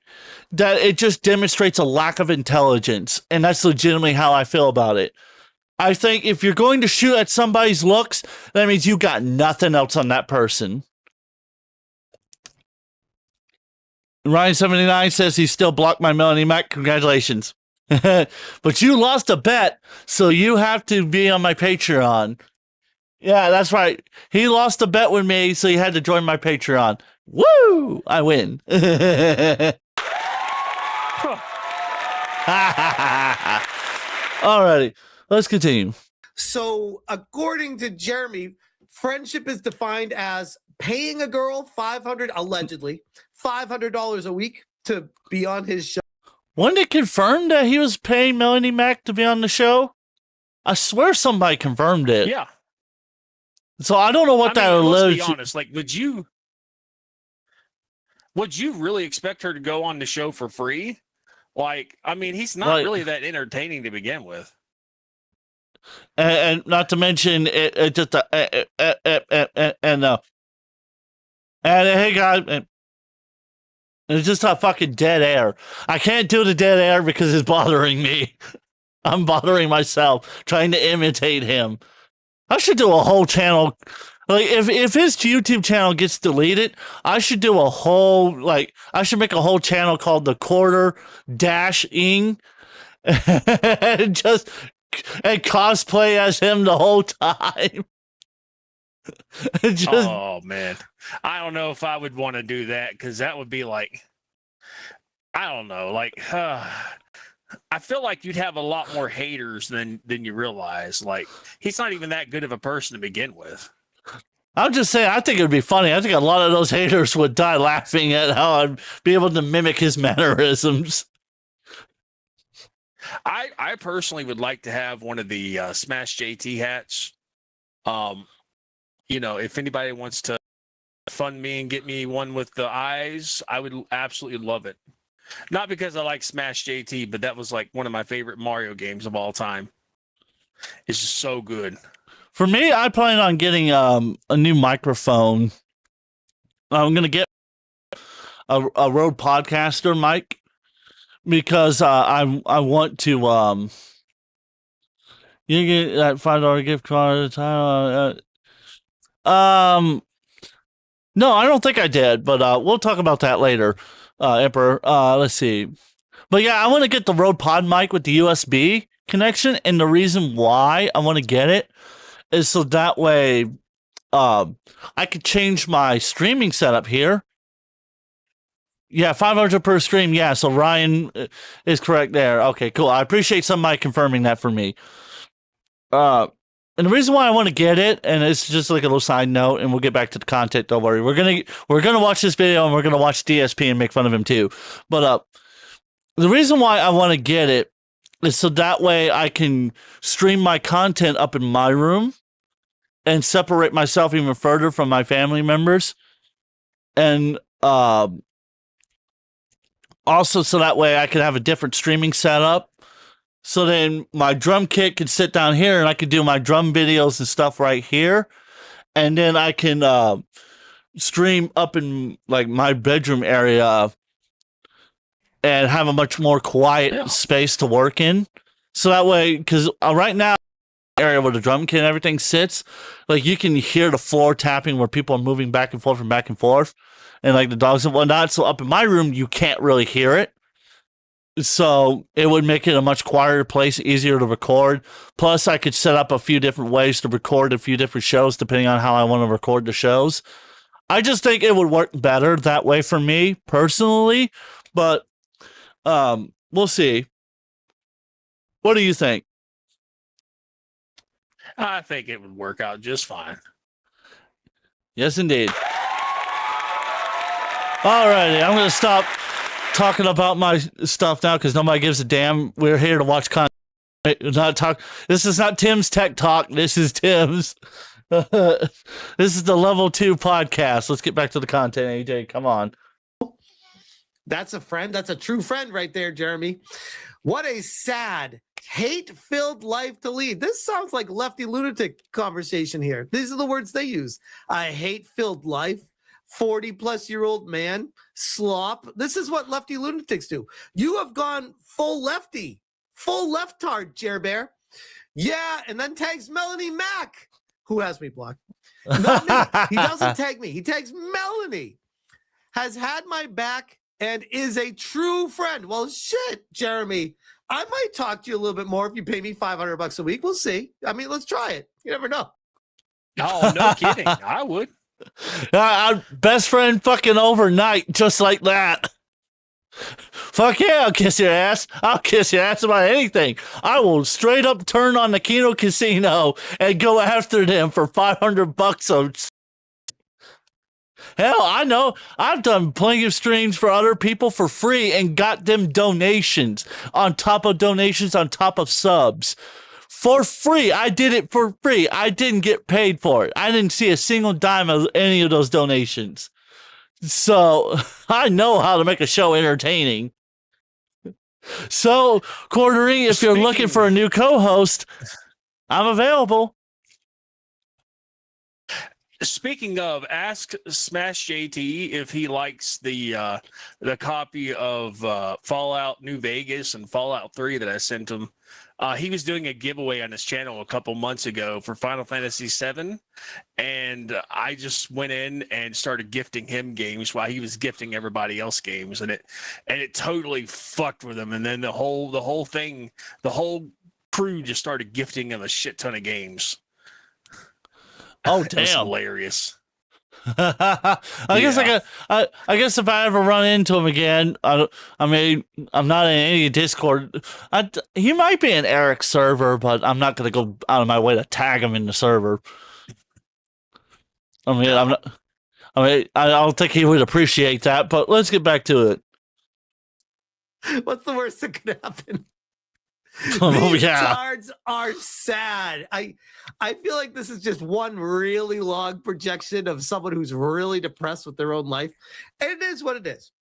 that it just demonstrates a lack of intelligence, and that's legitimately how I feel about it. I think if you're going to shoot at somebody's looks, that means you got nothing else on that person. Ryan79 says he still blocked my Melanie Mac. Congratulations. But you lost a bet, so you have to be on my Patreon. Yeah, that's right. He lost a bet with me, so he had to join my Patreon. Woo! I win. Alrighty, let's continue. So, according to Jeremy, friendship is defined as paying a girl allegedly $500 a week to be on his show. Wasn't it confirmed that he was paying Melanie Mac to be on the show? I swear somebody confirmed it. Yeah. So I don't know what that let's be honest. Like, would you really expect her to go on the show for free? Like, I mean, he's not really that entertaining to begin with. And not to mention, it just hey guys, it's just a fucking dead air. I can't do the dead air because it's bothering me. I'm bothering myself trying to imitate him. I should do a whole channel. Like, if his YouTube channel gets deleted, I should do a whole, I should make a whole channel called the Quarter-ing and just cosplay as him the whole time. Oh, man. I don't know if I would want to do that, because that would be like, I don't know, I feel like you'd have a lot more haters than you realize. Like, he's not even that good of a person to begin with. I'm just saying, I think it would be funny. I think a lot of those haters would die laughing at how I'd be able to mimic his mannerisms. I personally would like to have one of the Smash JT hats. If anybody wants to fund me and get me one with the eyes, I would absolutely love it. Not because I like Smash JT, but that was like one of my favorite Mario games of all time. It's just so good. For me, I plan on getting a new microphone. I'm going to get a Rode Podcaster mic because I want to you get that $5 gift card at a time. No, I don't think I did, but we'll talk about that later, Emperor. Let's see. But yeah, I want to get the Rode Pod mic with the USB connection, and the reason why I want to get it is so that way I could change my streaming setup here. Yeah, 500 per stream. Yeah, so Ryan is correct there. Okay, cool. I appreciate somebody confirming that for me. And the reason why I want to get it, and it's just like a little side note, and we'll get back to the content. Don't worry. We're gonna watch this video, and we're gonna watch DSP and make fun of him too. But the reason why I want to get it is so that way I can stream my content up in my room and separate myself even further from my family members, and also so that way I can have a different streaming setup. So then my drum kit can sit down here, and I can do my drum videos and stuff right here. And then I can stream up in like my bedroom area and have a much more quiet space to work in. So that way, because right now, area where the drum kit and everything sits, like you can hear the floor tapping where people are moving back and forth and back and forth, and like the dogs and whatnot. So up in my room, you can't really hear it. So it would make it a much quieter place, easier to record. Plus, I could set up a few different ways to record a few different shows depending on how I want to record the shows. I just think it would work better that way for me personally, but we'll see. What do you think? I think it would work out just fine. Yes, indeed. All righty, I'm going to stop talking about my stuff now because nobody gives a damn. We're here to watch content. Not talk. This is not Tim's Tech Talk. This is Tim's. This is the Level 2 podcast. Let's get back to the content, AJ. Come on. That's a friend. That's a true friend right there, Jeremy. What a sad, hate-filled life to lead. This sounds like lefty lunatic conversation here. These are the words they use. A hate-filled life. 40-plus-year-old man, slop. This is what lefty lunatics do. You have gone full lefty, full leftard, Jer Bear. Yeah, and then tags Melanie Mack, who has me blocked. Not me. He doesn't tag me. He tags Melanie. Has had my back and is a true friend. Well, shit, Jeremy. I might talk to you a little bit more if you pay me $500 a week. We'll see. I mean, let's try it. You never know. Oh, no kidding. I would. Best friend fucking overnight, just like that. Fuck yeah, I'll kiss your ass. I'll kiss your ass about anything. I will straight up turn on the Kino Casino and go after them for $500. Hell, I know. I've done plenty of streams for other people for free and got them donations on top of donations on top of subs. For free. I did it for free. I didn't get paid for it. I didn't see a single dime of any of those donations. So I know how to make a show entertaining. So, Quartering, if you're looking for a new co-host, I'm available. Speaking of, ask Smash JT if he likes the copy of Fallout New Vegas and Fallout 3 that I sent him. He was doing a giveaway on his channel a couple months ago for Final Fantasy VII, and I just went in and started gifting him games while he was gifting everybody else games, and it totally fucked with him. And then the whole crew just started gifting him a shit ton of games. Oh, It was damn. hilarious. I guess if I ever run into him again, I'm not in any Discord. He might be in Eric's server, but I'm not going to go out of my way to tag him in the server. I don't think he would appreciate that, but let's get back to it. What's the worst that could happen? Oh, These yeah. cards are sad. I feel like this is just one really long projection of someone who's really depressed with their own life. And it is what it is.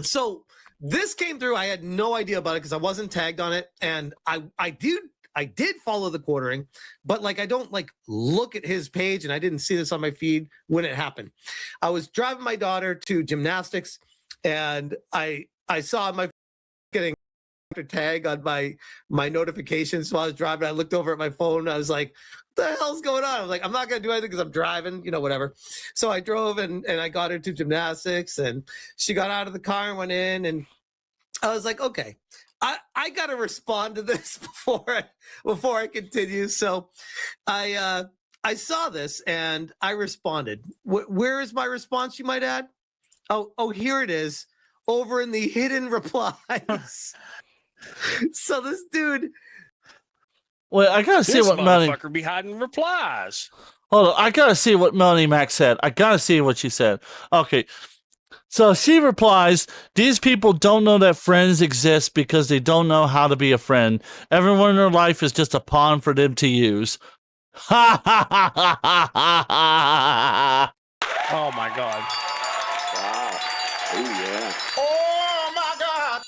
So this came through. I had no idea about it because I wasn't tagged on it. And I did follow the Quartering, but like I don't like look at his page, and I didn't see this on my feed when it happened. I was driving my daughter to gymnastics, and I saw my getting tag on my notifications while I was driving. I looked over at my phone. I was like, what the hell's going on? I was like, I'm not going to do anything because I'm driving, whatever. So I drove and I got her to gymnastics, and she got out of the car and went in, and I was like, okay, I got to respond to this before I continue. So I saw this and I responded. Where is my response, you might add? Oh, here it is, over in the hidden replies. So this dude. Wait, I gotta see what Melanie. Motherfucker be hiding replies. Hold on, I gotta see what Melanie Mac said. I gotta see what she said. Okay, so she replies, "These people don't know that friends exist because they don't know how to be a friend. Everyone in their life is just a pawn for them to use." Ha ha ha ha ha ha! Oh my god. Wow. Oh, yeah. Oh my god!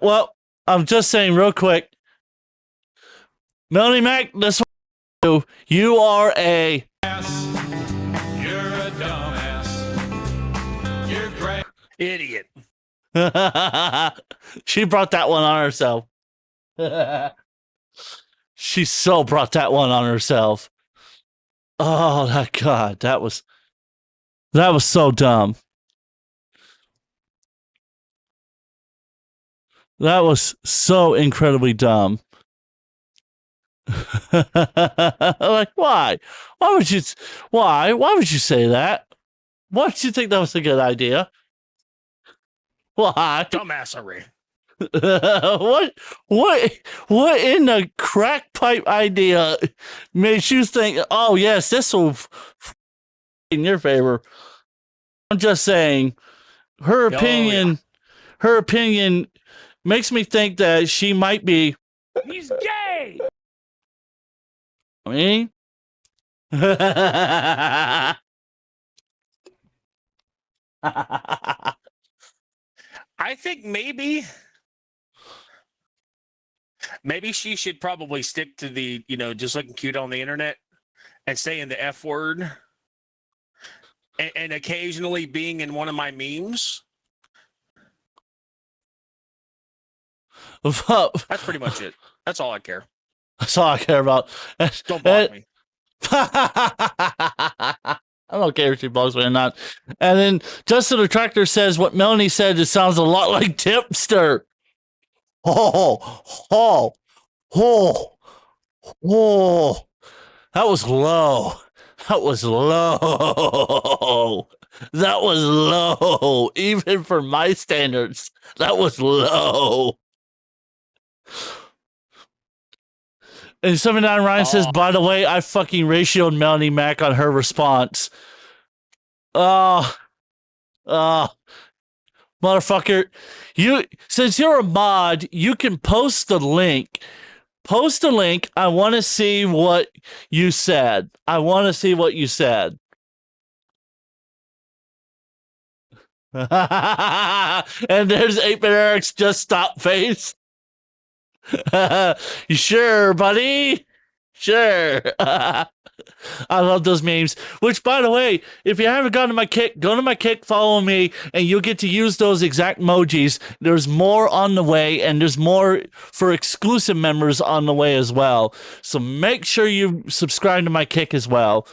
Well, I'm just saying real quick. Melanie Mac, this one, you are a You're a dumbass. You're great. Idiot. She brought that one on herself. She so brought that one on herself. Oh, that God, that was so dumb. That was so incredibly dumb. Like, why? Why would you say that? Why did you think that was a good idea? Why? Dumbassery. What in the crack pipe idea made you think, oh yes, this will in your favor? I'm just saying, her opinion makes me think that she might be. He's gay. I mean, I think maybe she should probably stick to the, just looking cute on the internet and saying the F word and occasionally being in one of my memes. That's pretty much it. That's all I care. That's all I care about. Don't block me. I don't care if she blogs me or not. And then Justin the Tractor says what Melanie said, it sounds a lot like Tipster. Oh, oh, oh, oh. That was low. That was low. That was low. Even for my standards, that was low. And 79 Ryan says, by the way, I fucking ratioed Melanie Mac on her response. Motherfucker, since you're a mod, you can post the link. Post a link. I want to see what you said. And there's 8-Bit Eric's just stop face. You sure, buddy? Sure. I love those memes. Which, by the way, if you haven't gone to my Kick, go to my Kick, follow me, and you'll get to use those exact emojis. There's more on the way, and there's more for exclusive members on the way as well. So make sure you subscribe to my Kick as well.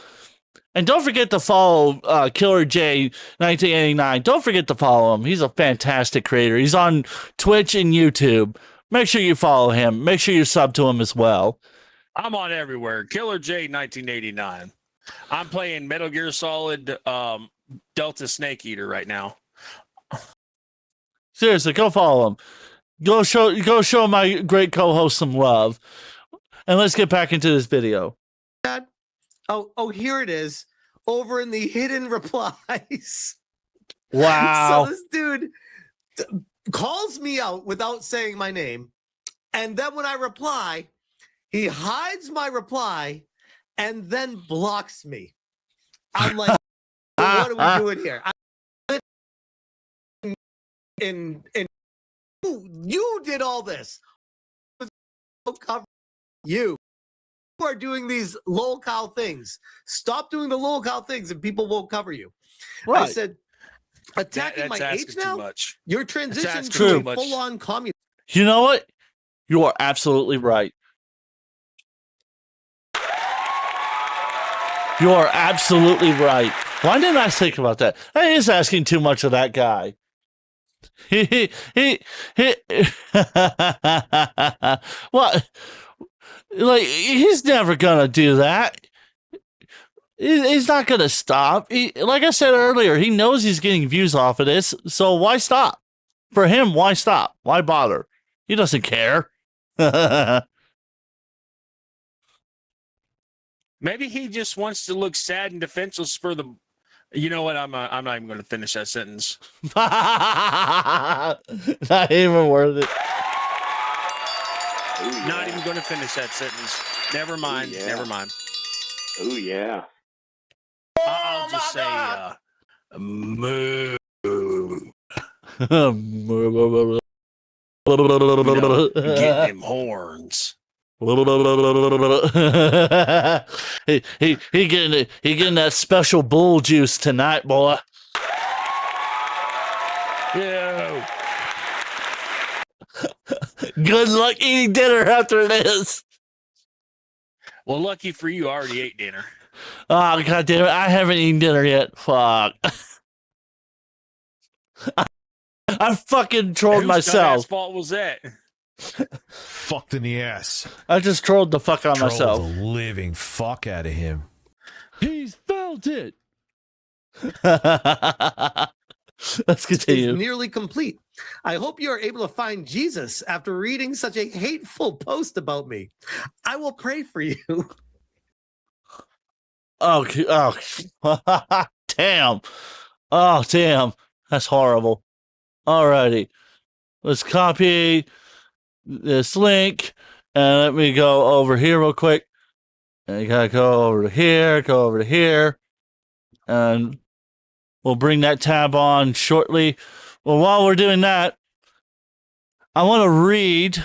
And don't forget to follow Killer J 1989. Don't forget to follow him. He's a fantastic creator. He's on Twitch and YouTube. Make sure you follow him. Make sure you sub to him as well. I'm on everywhere. Killer J 1989. I'm playing Metal Gear Solid Delta Snake Eater right now. Seriously, go follow him. Go show my great co-host some love. And let's get back into this video. Oh, here it is. Over in the hidden replies. Wow. So this dude calls me out without saying my name. And then when I reply, he hides my reply and then blocks me. I'm like, what are we doing here? You did all this. You are doing these lol-cow things. Stop doing the lol-cow things and people won't cover you. Right. I said, attacking my age now? You're transitioning to a full-on communist. You know what? You are absolutely right. You are absolutely right. Why didn't I think about that? That is asking too much of that guy. What? Like, he's never gonna do that. He's not gonna stop. Like I said earlier, he knows he's getting views off of this, so why stop? For him, why stop? Why bother? He doesn't care. Maybe he just wants to look sad and defenseless for the. You know what? I'm not even going to finish that sentence. Not even worth it. Ooh, Not even going to finish that sentence. Never mind. Ooh, yeah. Never mind. Oh yeah. I'll just say, moo. Get them horns. he getting that special bull juice tonight, boy. Yeah. Good luck eating dinner after this. Well, lucky for you, I already ate dinner. Oh, God damn it. I haven't eaten dinner yet. Fuck. I fucking trolled myself. Whose fault was that? Fucked in the ass. I just trolled the fuck out of Trolled myself. the living fuck out of him. He's felt it. Let's continue. It's nearly complete. I hope you are able to find Jesus after reading such a hateful post about me. I will pray for you. Oh, damn. Oh, damn. That's horrible. Alrighty. Let's copy this link and let me go over here real quick. And you gotta go over to here, and we'll bring that tab on shortly. Well, while we're doing that, I want to read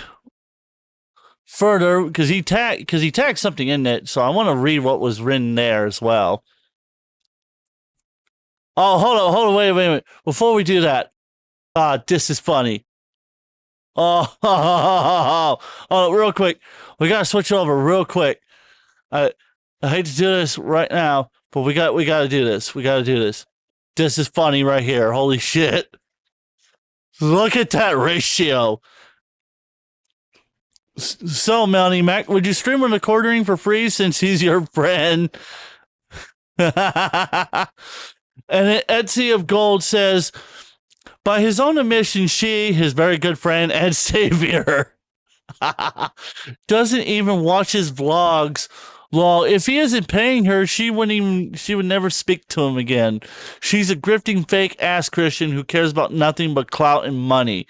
further because he tagged something in it, so I want to read what was written there as well. Oh, hold on, wait. Before we do that, this is funny. Oh, real quick. We gotta switch over real quick. I hate to do this right now, but we gotta do this. We gotta do this. This is funny right here. Holy shit. Look at that ratio. So, Melanie Mac, would you stream a recording for free since he's your friend? And Etsy of Gold says, by his own admission, she, his very good friend and savior, doesn't even watch his vlogs. Lol, if he isn't paying her, she would never speak to him again. She's a grifting fake ass Christian who cares about nothing but clout and money.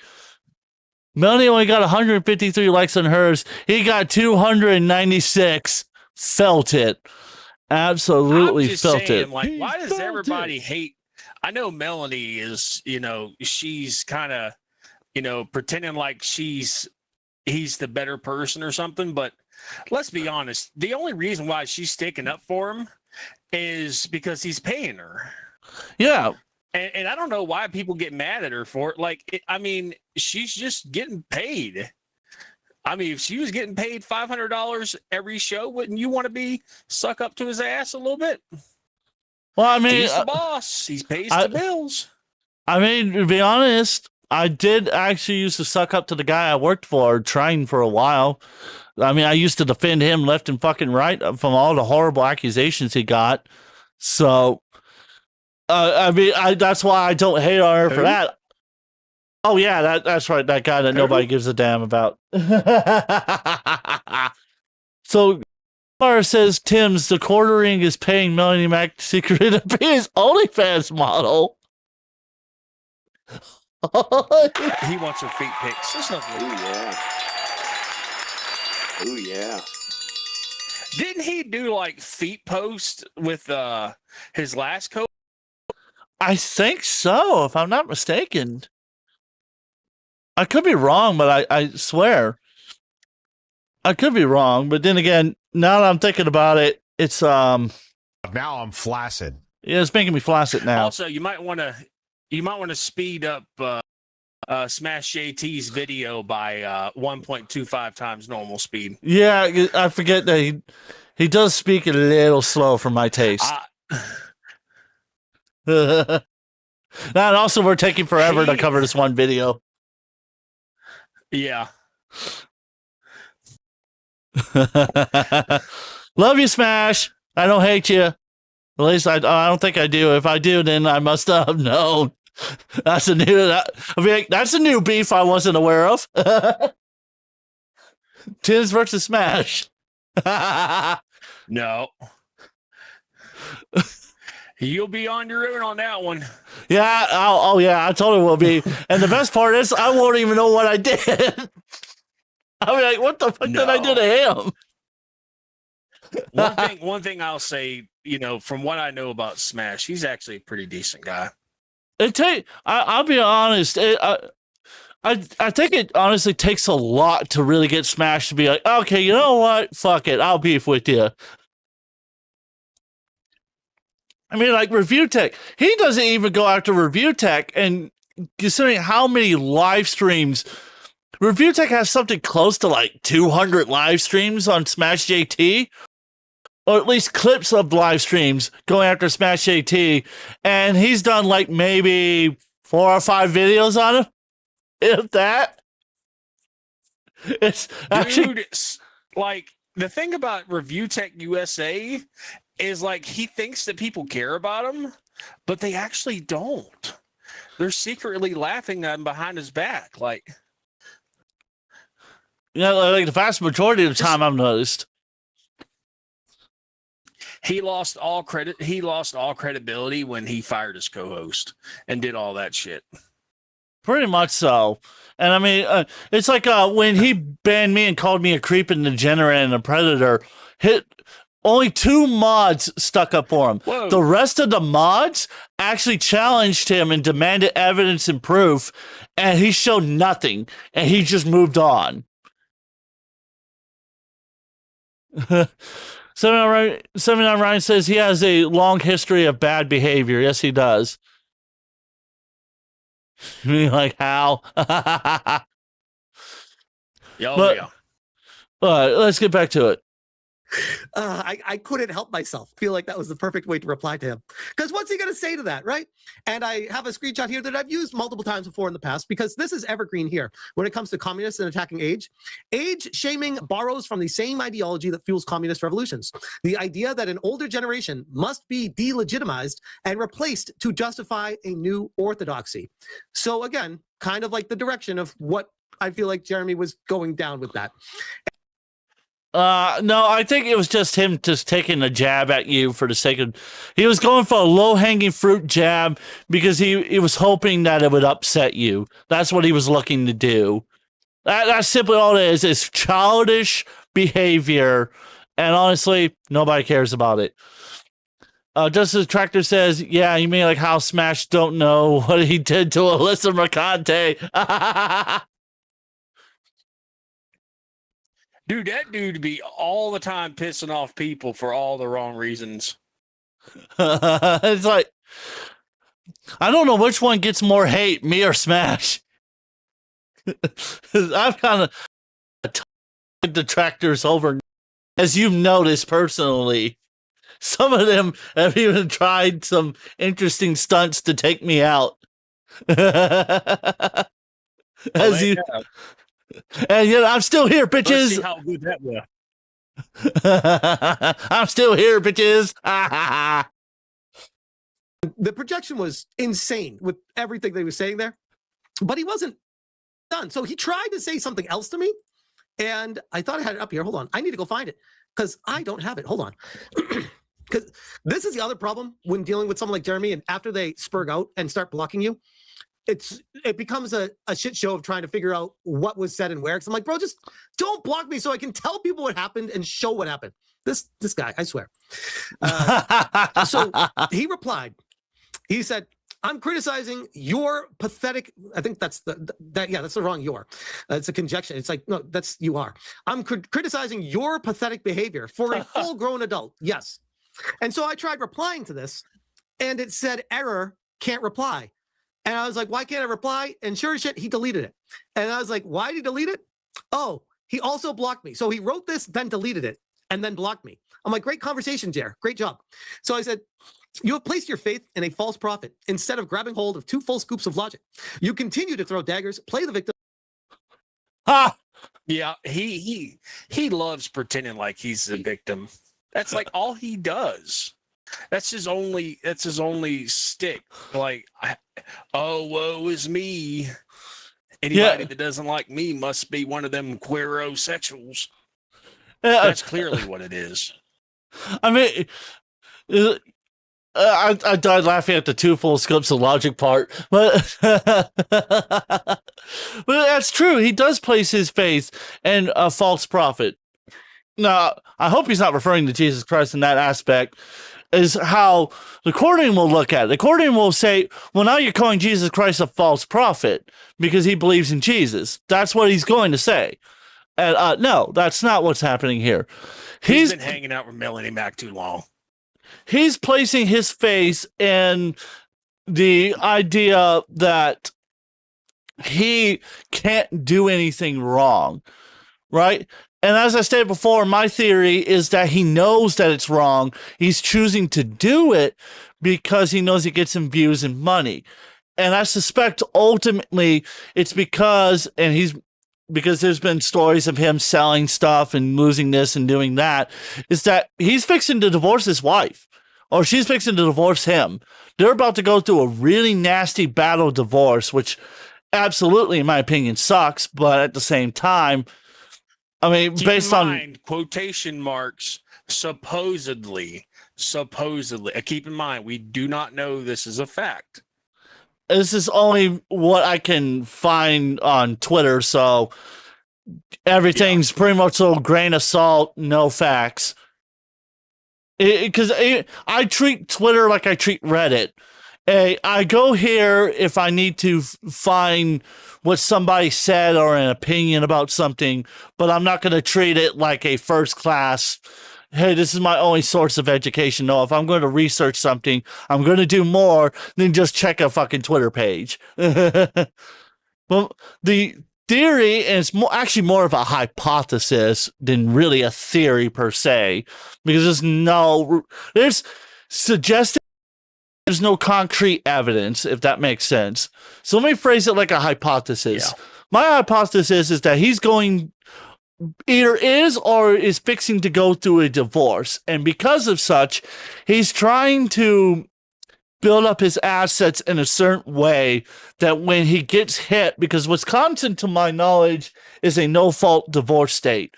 Melanie only got 153 likes on hers. He got 296. Felt it. Absolutely felt it. Like, why does everybody hate? I know Melanie is, she's kind of, pretending like he's the better person or something. But let's be honest. The only reason why she's sticking up for him is because he's paying her. Yeah. And I don't know why people get mad at her for it. Like, she's just getting paid. I mean, if she was getting paid $500 every show, wouldn't you want to suck up to his ass a little bit? Well, I mean, he's the boss. He pays the bills. I mean, to be honest, I did actually used to suck up to the guy I worked for, trying for a while. I mean, I used to defend him left and fucking right from all the horrible accusations he got. So, I mean, that's why I don't hate on her for that. Oh yeah, that's right. That guy that nobody gives a damn about. So, Bar says Tim's the quartering is paying Melanie Mac Secret to be his OnlyFans model. He wants her feet pics. There's nothing. Ooh yeah. Ooh yeah. Didn't he do like feet posts with his last coach? I think so, if I'm not mistaken. I could be wrong, but I swear. I could be wrong, but then again, now that I'm thinking about it, it's Now I'm flaccid. Yeah, it's making me flaccid now. Also, you might want to speed up Smash JT's video by 1.25 times normal speed. Yeah, I forget that he does speak a little slow for my taste. And also, we're taking forever to cover this one video. Yeah. Love you, Smash. I don't hate you. At least I don't think I do. If I do, then I must have known. That's a new beef I wasn't aware of. Tims versus Smash. No. You'll be on your own on that one. Yeah. Oh, yeah. I totally will be. And the best part is, I won't even know what I did. I'll be like, what the fuck did I do to him? One thing I'll say, from what I know about Smash, he's actually a pretty decent guy. I'll be honest. I think it honestly takes a lot to really get Smash to be like, okay, you know what? Fuck it. I'll beef with you. I mean, like Review Tech, he doesn't even go after Review Tech, and considering how many live streams, Review Tech has something close to like 200 live streams on Smash JT, or at least clips of live streams going after Smash JT, and he's done like maybe 4 or 5 videos on him, if that. It's actually... Dude, like, the thing about Review Tech USA is like he thinks that people care about him, but they actually don't. They're secretly laughing at him behind his back. Like, like the vast majority of the time I've noticed. He lost all credibility when he fired his co-host and did all that shit. Pretty much so. And I mean, it's like when he banned me and called me a creep and degenerate and a predator, only 2 mods stuck up for him. Whoa. The rest of the mods actually challenged him and demanded evidence and proof, and he showed nothing, and he just moved on. 79 Ryan says he has a long history of bad behavior. Yes, he does. I mean, like, how? Yeah, But, yeah. all right, let's get back to it. I couldn't help myself feel like that was the perfect way to reply to him. Because what's he going to say to that, right? And I have a screenshot here that I've used multiple times before in the past, because this is evergreen here when it comes to communists and attacking age. Age shaming borrows from the same ideology that fuels communist revolutions. The idea that an older generation must be delegitimized and replaced to justify a new orthodoxy. So again, kind of like the direction of what I feel like Jeremy was going down with that. No, I think it was just him just taking a jab at you for the sake of. He was going for a low-hanging fruit jab because he was hoping that it would upset you. That's what he was looking to do. That's simply all it is. It's childish behavior, and honestly, nobody cares about it. Justice Tractor says, "Yeah, you mean like how Smash don't know what he did to Alyssa Mercante?" Dude, that dude be all the time pissing off people for all the wrong reasons. It's like, I don't know which one gets more hate, me or Smash. I've kind of detractors over, as you've noticed personally. Some of them have even tried some interesting stunts to take me out. As you. Have. And yet I'm still here, bitches. Let's see how good that was. I'm still here, bitches. The projection was insane with everything they were saying there, but he wasn't done. So he tried to say something else to me, and I thought I had it up here. Hold on. I need to go find it because I don't have it. Hold on. Because this is the other problem when dealing with someone like Jeremy, and after they spurg out and start blocking you, it becomes a shit show of trying to figure out what was said and where. Because I'm like, bro, just don't block me so I can tell people what happened and show what happened. This guy, I swear. So he replied. He said, "I'm criticizing your pathetic." I think that's that's the wrong "your." It's a conjunction. It's like, no, that's "you are." I'm criticizing your pathetic behavior for a full-grown adult. Yes. And so I tried replying to this, and it said error, can't reply. And I was like, why can't I reply? And sure as shit, he deleted it. And I was like, why did he delete it? Oh, he also blocked me. So he wrote this, then deleted it, and then blocked me. I'm like, great conversation, Jer. Great job. So I said, you have placed your faith in a false prophet instead of grabbing hold of 2 full scoops of logic. You continue to throw daggers, play the victim. Ha! Yeah, he loves pretending like he's the victim. That's like all he does. That's his only stick. Like, oh, woe is me. Anybody that doesn't like me must be one of them queerosexuals. That's clearly what it is. I mean, I died laughing at the 2 full scoops of logic part, but but that's true. He does place his faith in a false prophet. Now, I hope he's not referring to Jesus Christ in that aspect. Is how the Accordion will look at it. The Accordion will say, well, now you're calling Jesus Christ a false prophet because he believes in Jesus. That's what he's going to say. And no, that's not what's happening here. He's been hanging out with Melanie Mac too long. He's placing his faith in the idea that he can't do anything wrong, right? And as I stated before, my theory is that he knows that it's wrong. He's choosing to do it because he knows it gets him views and money. And I suspect ultimately it's because there's been stories of him selling stuff and losing this and doing that, is that he's fixing to divorce his wife, or she's fixing to divorce him. They're about to go through a really nasty battle divorce, which absolutely, in my opinion, sucks. But at the same time, I mean, based on quotation marks, supposedly. Keep in mind, we do not know this is a fact. This is only what I can find on Twitter, so everything's pretty much a grain of salt, no facts. Because I treat Twitter like I treat Reddit. I go here if I need to find what somebody said or an opinion about something, but I'm not going to treat it like a first class. Hey, this is my only source of education. No, if I'm going to research something, I'm going to do more than just check a fucking Twitter page. But the theory, and it's actually more of a hypothesis than really a theory per se, because there's suggested. There's no concrete evidence, if that makes sense. So let me phrase it like a hypothesis. Yeah. My hypothesis is that he's going either is or is fixing to go through a divorce. And because of such, he's trying to build up his assets in a certain way that when he gets hit, because Wisconsin, to my knowledge, is a no-fault divorce state,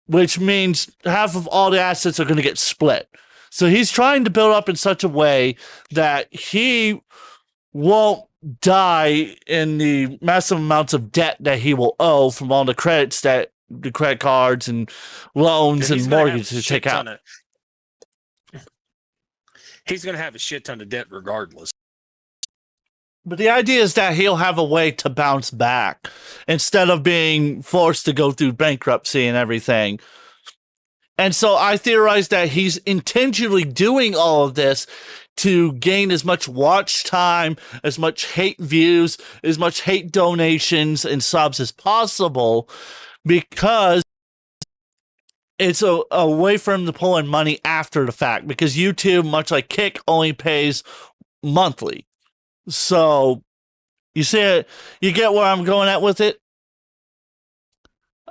which means half of all the assets are going to get split. So he's trying to build up in such a way that he won't die in the massive amounts of debt that he will owe from all the credit cards and loans and mortgages to take out. He's going to have a shit ton of debt regardless. But the idea is that he'll have a way to bounce back instead of being forced to go through bankruptcy and everything. And so I theorize that he's intentionally doing all of this to gain as much watch time, as much hate views, as much hate donations and subs as possible, because it's a way for him to pull in money after the fact, because YouTube, much like Kick, only pays monthly. So you see it, you get where I'm going at with it?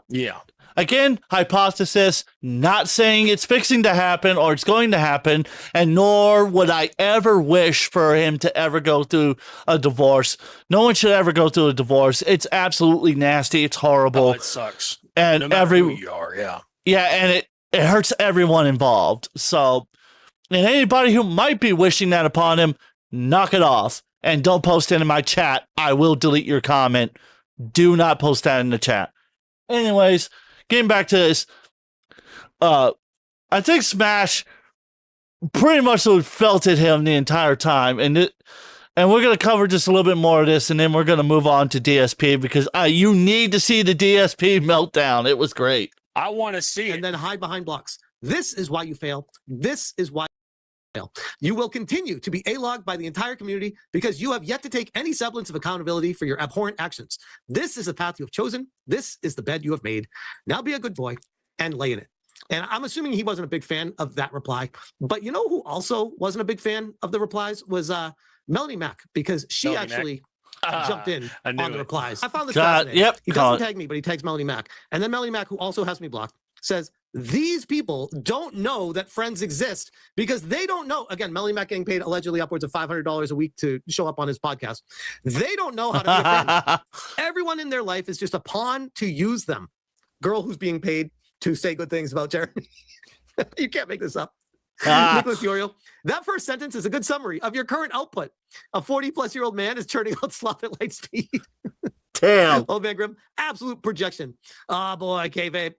Yeah. Again, hypothesis, not saying it's fixing to happen or it's going to happen, and nor would I ever wish for him to ever go through a divorce. No one should ever go through a divorce. It's absolutely nasty. It's horrible. Oh, it sucks. And no matter who you are, yeah. Yeah, and it hurts everyone involved. So, and anybody who might be wishing that upon him, knock it off. And don't post it in my chat. I will delete your comment. Do not post that in the chat. Anyways, getting back to this, I think Smash pretty much felt at him the entire time, and we're gonna cover just a little bit more of this, and then we're gonna move on to DSP because you need to see the DSP meltdown. It was great. I want to see it. And then hide behind blocks. This is why you fail. This is why you fail. You will continue to be A-logged by the entire community because you have yet to take any semblance of accountability for your abhorrent actions. This is the path you have chosen. This is the bed you have made. Now be a good boy and lay in it. And I'm assuming he wasn't a big fan of that reply. But you know who also wasn't a big fan of the replies was Melanie Mack, because she Melanie actually jumped in on the replies. I found this God, fascinating. yep, He doesn't tag me, but he tags Melanie Mack. And then Melanie Mack, who also has me blocked, says, these people don't know that friends exist because they don't know. Again, Melanie Mack getting paid allegedly upwards of $500 a week to show up on his podcast. They don't know how to be a friend. Everyone in their life is just a pawn to use them. Girl who's being paid to say good things about Jeremy. You can't make this up. Nicholas Uriel. That first sentence is a good summary of your current output. A 40-plus-year-old man is churning out slop at light speed. Damn. Old man Grim, absolute projection. Oh, boy, K-Vape.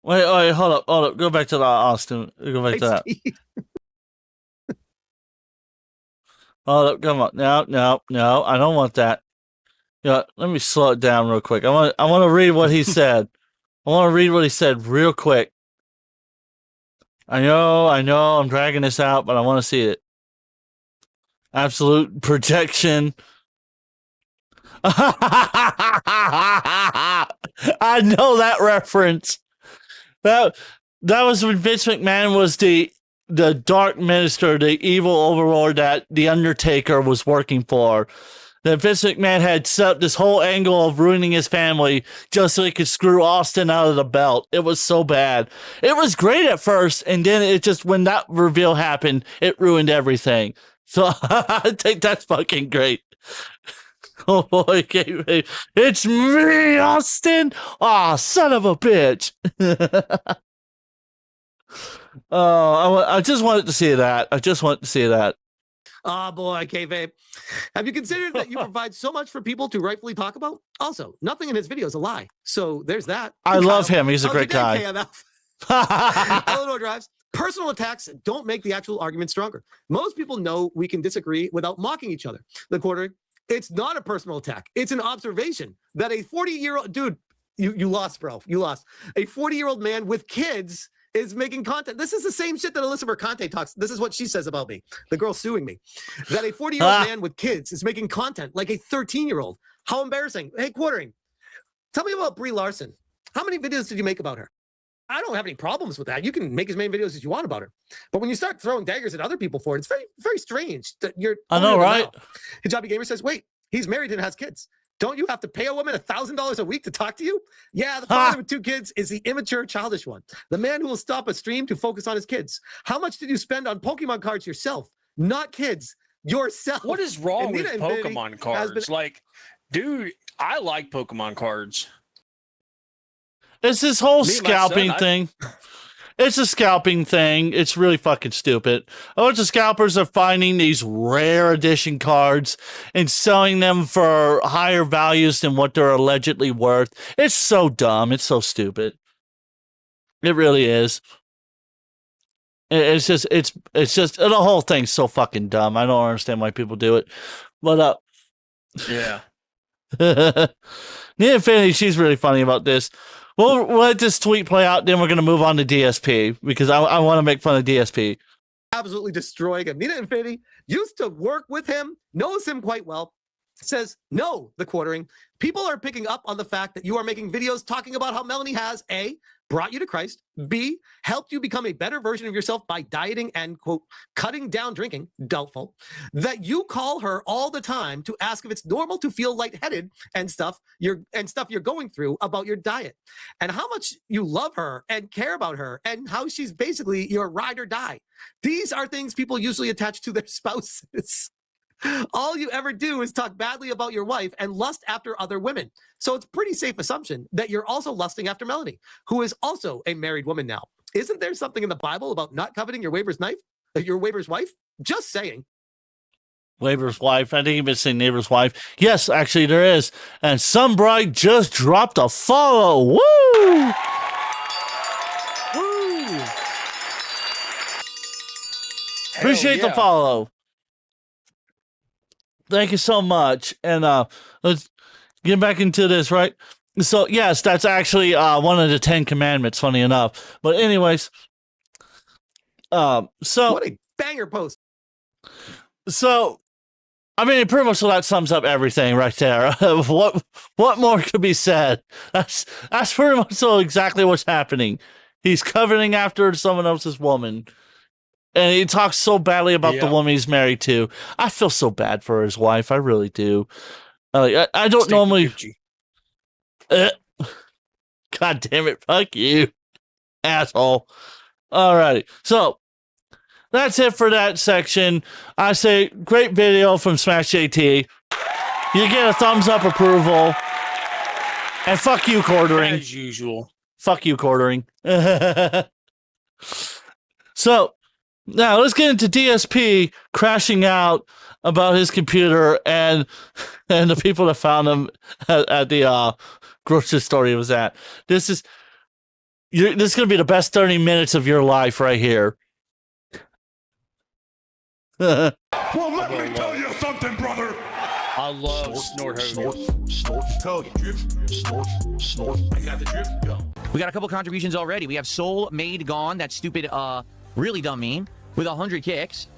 Wait, hold up. Go back to that, Austin. Go back to that. Hold up, come on. No, I don't want that. Yeah, let me slow it down real quick. I want to read what he said. I want to read what he said real quick. I know, I'm dragging this out, but I want to see it. Absolute projection. I know that reference. That was when Vince McMahon was the dark minister, the evil overlord that the Undertaker was working for. That Vince McMahon had set up this whole angle of ruining his family just so he could screw Austin out of the belt. It was so bad. It was great at first, and then it just, when that reveal happened, it ruined everything. So I think that's fucking great. Oh boy, it's me, Austin. Ah, oh, son of a bitch. I just wanted to see that. Oh boy, K-Vape. Have you considered that you provide so much for people to rightfully talk about? Also, nothing in his video is a lie. So there's that. I love him. He's a great guy. Eleanor Drives. Personal attacks don't make the actual argument stronger. Most people know we can disagree without mocking each other. The quarter, it's not a personal attack. It's an observation that a 40-year-old dude, you lost, bro. You lost. A 40-year-old man with kids is making content. This is the same shit that Alyssa Mercante talks. This is what she says about me. The girl suing me. That a 40-year-old man with kids is making content like a 13-year-old. How embarrassing. Hey, Quartering, tell me about Brie Larson. How many videos did you make about her? I don't have any problems with that. You can make as many videos as you want about her. But when you start throwing daggers at other people for it, it's very, very strange. That you're I know, right? Hijabi Gamer says, wait, he's married and has kids. Don't you have to pay a woman $1,000 a week to talk to you? Yeah, the father with 2 kids is the immature, childish one. The man who will stop a stream to focus on his kids. How much did you spend on Pokemon cards yourself? Not kids, yourself. What is wrong with Infinity Pokemon cards? been- Like, dude, I like Pokemon cards. It's this whole Me and my scalping son, thing. It's a scalping thing. It's really fucking stupid. A bunch of scalpers are finding these rare edition cards and selling them for higher values than what they're allegedly worth. It's so dumb. It's so stupid. It really is. It's just the whole thing's so fucking dumb. I don't understand why people do it. But Yeah. Nia Infinity, she's really funny about this. We'll let this tweet play out, then we're going to move on to DSP because I want to make fun of DSP. Absolutely destroying him. Nina Infinity used to work with him, knows him quite well, says, no, the Quartering. People are picking up on the fact that you are making videos talking about how Melanie has A, brought you to Christ, B, helped you become a better version of yourself by dieting and, quote, cutting down drinking, doubtful, that you call her all the time to ask if it's normal to feel lightheaded and stuff you're going through about your diet, and how much you love her and care about her and how she's basically your ride or die. These are things people usually attach to their spouses. All you ever do is talk badly about your wife and lust after other women. So it's pretty safe assumption that you're also lusting after Melanie, who is also a married woman now. Isn't there something in the Bible about not coveting your neighbor's wife? Just saying. Neighbor's wife. I think you've been saying neighbor's wife. Yes, actually there is. And Sunbright just dropped a follow. Woo! Woo! Appreciate the follow. Thank you so much. And let's get back into this, right? So, yes, that's actually one of the 10 commandments, funny enough. But anyways, so... What a banger post. So, I mean, pretty much that sums up everything right there. What more could be said? That's pretty much so exactly what's happening. He's coveting after someone else's woman. And he talks so badly about the woman he's married to. I feel so bad for his wife. I really do. I don't normally... God damn it. Fuck you, asshole. All right. So, that's it for that section. I say, great video from Smash JT. You get a thumbs up approval. And fuck you, Quartering. As usual. Fuck you, Quartering. So, now let's get into DSP crashing out about his computer and the people that found him at the grocery store he was at. This is going to be the best 30 minutes of your life right here. Well, let me tell you something, brother. I love Snort Hogan. Snort, Hogan. Drip, snort. I got the drip. Go. We got a couple contributions already. We have Soul Made Gone, that stupid, really dumb meme, with 100 kicks.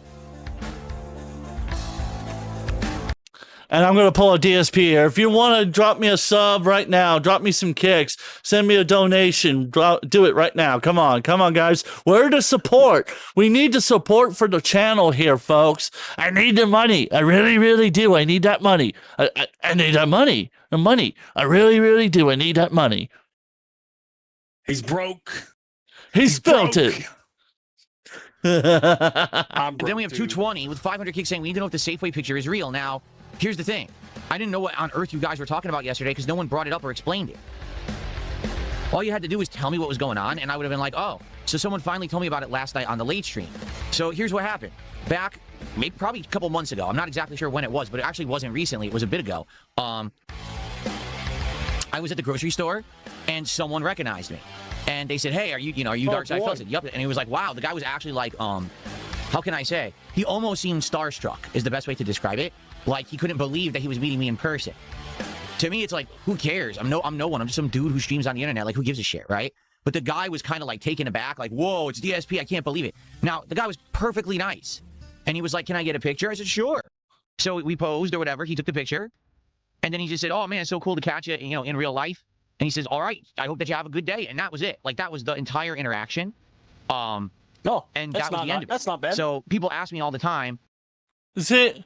And I'm going to pull a DSP here. If you want to drop me a sub right now, drop me some kicks, send me a donation, do it right now. Come on, guys. We're the support. We need the support for the channel here, folks. I need the money. I really, really do. I need that money. I need that money. The money. I really, really do. I need that money. He's broke. He spelt it. I'm And broke, then we have dude. 220 with 500 kicks saying we need to know if the Safeway picture is real. Now, here's the thing. I didn't know what on earth you guys were talking about yesterday because no one brought it up or explained it. All you had to do was tell me what was going on, and I would have been like, oh. So someone finally told me about it last night on the late stream. So here's what happened. Back, maybe probably a couple months ago. I'm not exactly sure when it was, but it actually wasn't recently. It was a bit ago. I was at the grocery store, and someone recognized me. And they said, "Hey, are you Dark Side Phil?" I said, "Yep." And he was like, "Wow." The guy was actually like, how can I say? He almost seemed starstruck. Is the best way to describe it. Like he couldn't believe that he was meeting me in person. To me, it's like, who cares? I'm no one. I'm just some dude who streams on the internet. Like, who gives a shit, right? But the guy was kind of like taken aback, like, "Whoa, it's DSP. I can't believe it." Now, the guy was perfectly nice, and he was like, "Can I get a picture?" I said, "Sure." So we posed or whatever. He took the picture, and then he just said, "Oh man, it's so cool to catch you, in real life." And he says, "All right, I hope that you have a good day." And that was it. Like, that was the entire interaction. No, and that's that was the end of it. That's not bad. So people ask me all the time. See,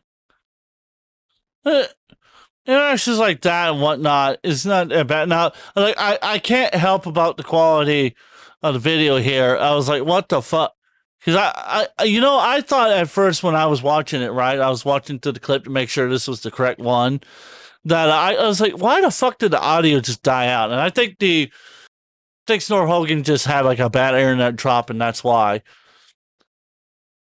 interactions like that and whatnot is not bad. Now, like, I can't help about the quality of the video here. I was like, what the fuck? Because I thought at first when I was watching it, right, I was watching to the clip to make sure this was the correct one, that I was like, why the fuck did the audio just die out? And I think Snor Hogan just had like a bad internet drop, and that's why.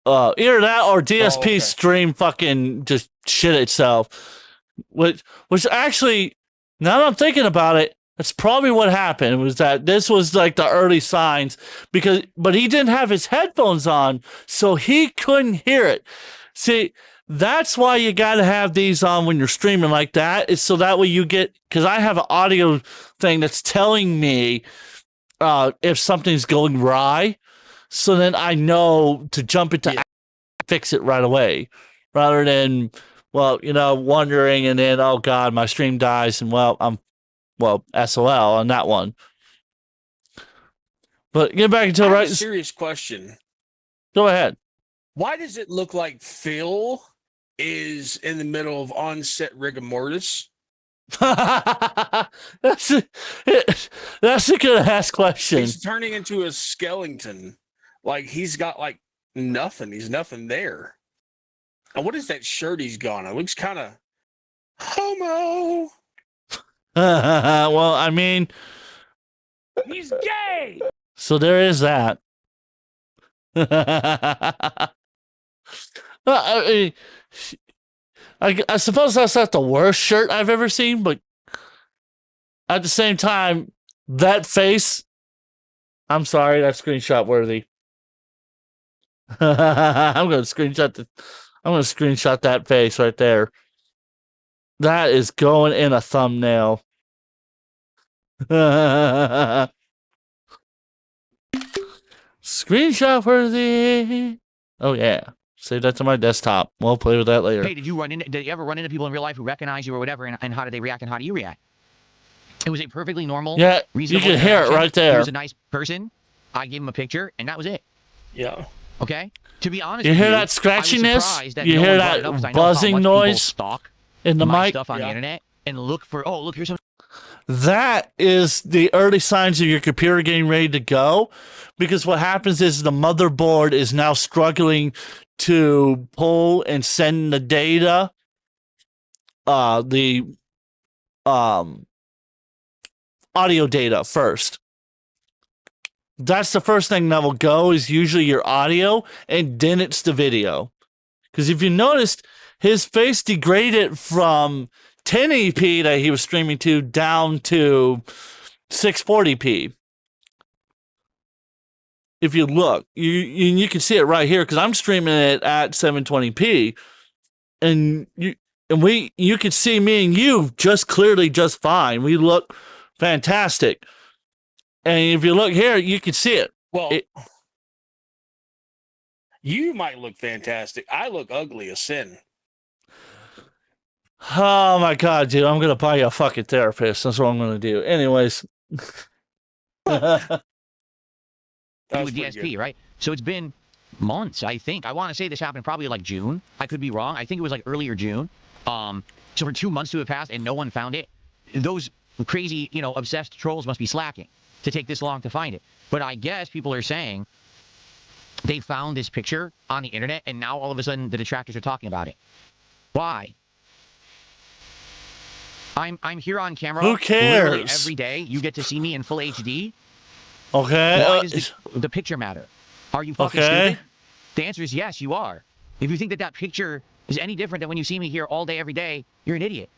Either that or DSP stream fucking just shit itself. Which actually, now that I'm thinking about it, that's probably what happened. Was that this was like the early signs, but he didn't have his headphones on, so he couldn't hear it. See, that's why you got to have these on when you're streaming like that. Is so that way you get, because I have an audio thing that's telling me if something's going awry, so then I know to jump into fix it right away, rather than wondering and then, oh god, my stream dies and I'm SOL on that one. But get back into a serious question. Go ahead. Why does it look like Phil is in the middle of on-set rigor mortis? That's a good ass question. He's turning into a skeleton. Like he's got like nothing. He's nothing there. And what is that shirt he's got on? It looks kind of homo. Well, I mean, he's gay. So there is that. I suppose that's not the worst shirt I've ever seen, but at the same time, that face, I'm sorry, that's screenshot worthy. I'm gonna screenshot that face right there. That is going in a thumbnail. Screenshot worthy. Oh yeah. Save that to my desktop. We'll play with that later. Hey, did you ever run into people in real life who recognize you or whatever, and how did they react and how do you react? It was a perfectly normal, you can hear it right there. He was a nice person. I gave him a picture, and that was it. Yeah. Okay? To be honest, you hear that scratchiness? You hear that buzzing noise in the mic? Stuff on the internet and look for, look, here's some. That is the early signs of your computer getting ready to go, because what happens is the motherboard is now struggling to pull and send the data, the audio data first. That's the first thing that will go, is usually your audio, and then it's the video. Because if you noticed, his face degraded from 1080p that he was streaming to down to 640p. If you look, you can see it right here, because I'm streaming it at 720p, and you can see me and you just clearly just fine. We look fantastic. And if you look here, you can see it. Well, you might look fantastic. I look ugly as sin. Oh my god, dude! I'm gonna buy you a fucking therapist. That's what I'm gonna do. Anyways. With DSP, right? So it's been months, I think. I want to say this happened probably like June. I could be wrong. I think it was like earlier June. So for 2 months to have passed and no one found it, those crazy, obsessed trolls must be slacking to take this long to find it. But I guess people are saying they found this picture on the internet and now all of a sudden the detractors are talking about it. Why? I'm here on camera. Who cares? Literally every day. You get to see me in full HD. Okay. Why does the picture matter? Are you fucking stupid? The answer is yes, you are. If you think that picture is any different than when you see me here all day, every day, you're an idiot.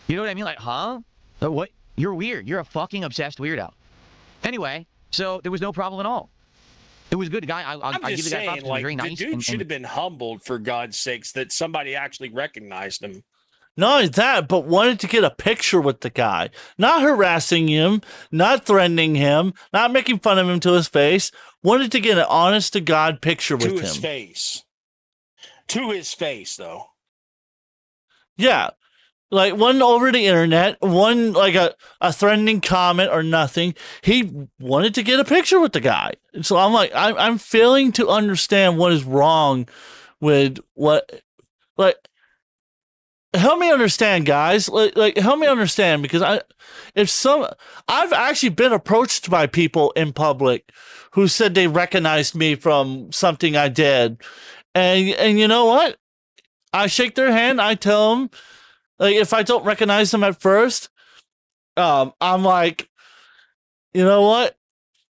You know what I mean? Like, huh? What? You're weird. You're a fucking obsessed weirdo. Anyway, so there was no problem at all. It was good. The guy, I'm I give just the guy props. saying, He was like, very the nice. dude should have been humbled, for God's sakes, that somebody actually recognized him. Not only that, but wanted to get a picture with the guy. Not harassing him, not threatening him, not making fun of him to his face. Wanted to get an honest-to-God picture with him. To his face. To his face, though. Yeah. Like, one over the internet, one like a threatening comment or nothing. He wanted to get a picture with the guy. So I'm like, I'm failing to understand what is wrong with what, like, help me understand, guys. Like help me understand, because I've actually been approached by people in public who said they recognized me from something I did. And you know what? I shake their hand. I tell them, like, if I don't recognize them at first, I'm like, you know what?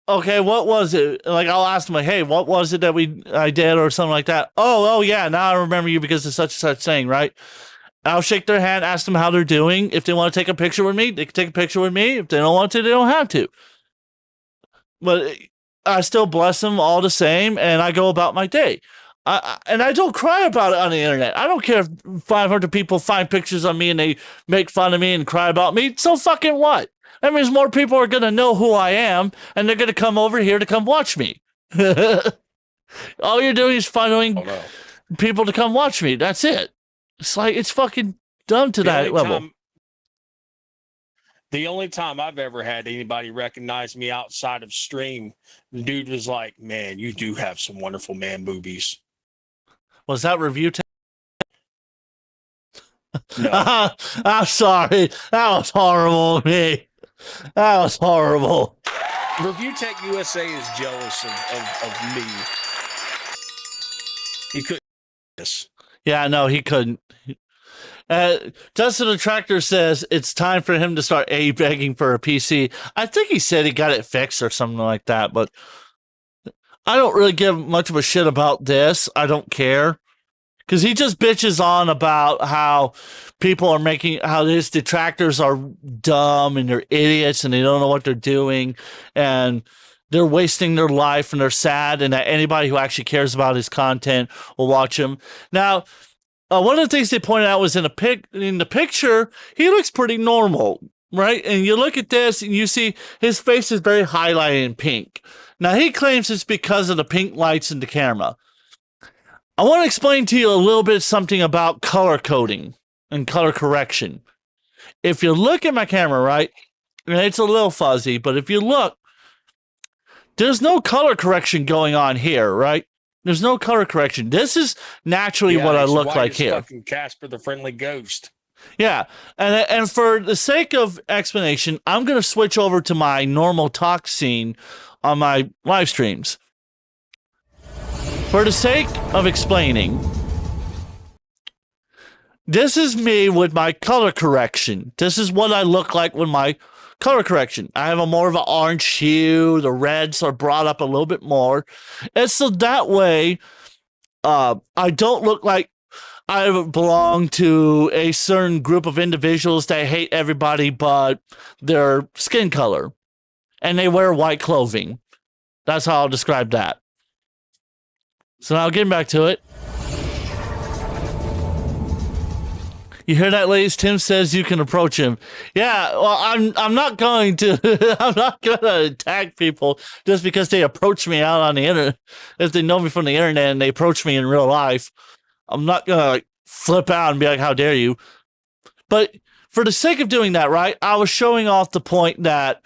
Okay, what was it? Like, I'll ask them, like, hey, what was it that I did or something like that? Oh, yeah, now I remember you because of such and such thing, right? I'll shake their hand, ask them how they're doing. If they want to take a picture with me, they can take a picture with me. If they don't want to, they don't have to. But I still bless them all the same, and I go about my day. And I don't cry about it on the internet. I don't care if 500 people find pictures of me and they make fun of me and cry about me. So fucking what? That means more people are going to know who I am, and they're going to come over here to come watch me. All you're doing is finding people to come watch me. That's it. It's like, it's fucking dumb to that level. The only time I've ever had anybody recognize me outside of stream, the dude was like, man, you do have some wonderful man boobies. Was that review? No. I'm sorry. That was horrible of me. That was horrible. Review Tech USA is jealous of me. He couldn't. Yes. Yeah, no, he couldn't. Justin the Tractor says it's time for him to start begging for a PC. I think he said he got it fixed or something like that, but I don't really give much of a shit about this. I don't care. Because he just bitches on about how people are how his detractors are dumb and they're idiots and they don't know what they're doing and they're wasting their life and they're sad, and that anybody who actually cares about his content will watch him. Now, one of the things they pointed out was in the picture, he looks pretty normal, right? And you look at this and you see his face is very highlighted in pink. Now, he claims it's because of the pink lights in the camera. I want to explain to you a little bit something about color coding and color correction. If you look at my camera, right, and it's a little fuzzy, but if you look, there's no color correction going on here, right? There's no color correction. This is naturally what I look like here. Fucking Casper the Friendly Ghost. Yeah, and for the sake of explanation, I'm going to switch over to my normal talk scene on my live streams. For the sake of explaining, this is me with my color correction. This is what I look like with my color correction. I have a more of an orange hue. The reds are brought up a little bit more. And so that way, I don't look like I belong to a certain group of individuals that hate everybody but their skin color. And they wear white clothing. That's how I'll describe that. So now getting back to it. You hear that, ladies? Tim says you can approach him. Yeah, well, I'm not going to I'm not gonna attack people just because they approach me out on the internet. If they know me from the internet and they approach me in real life, I'm not gonna like flip out and be like, how dare you? But for the sake of doing that, right, I was showing off the point that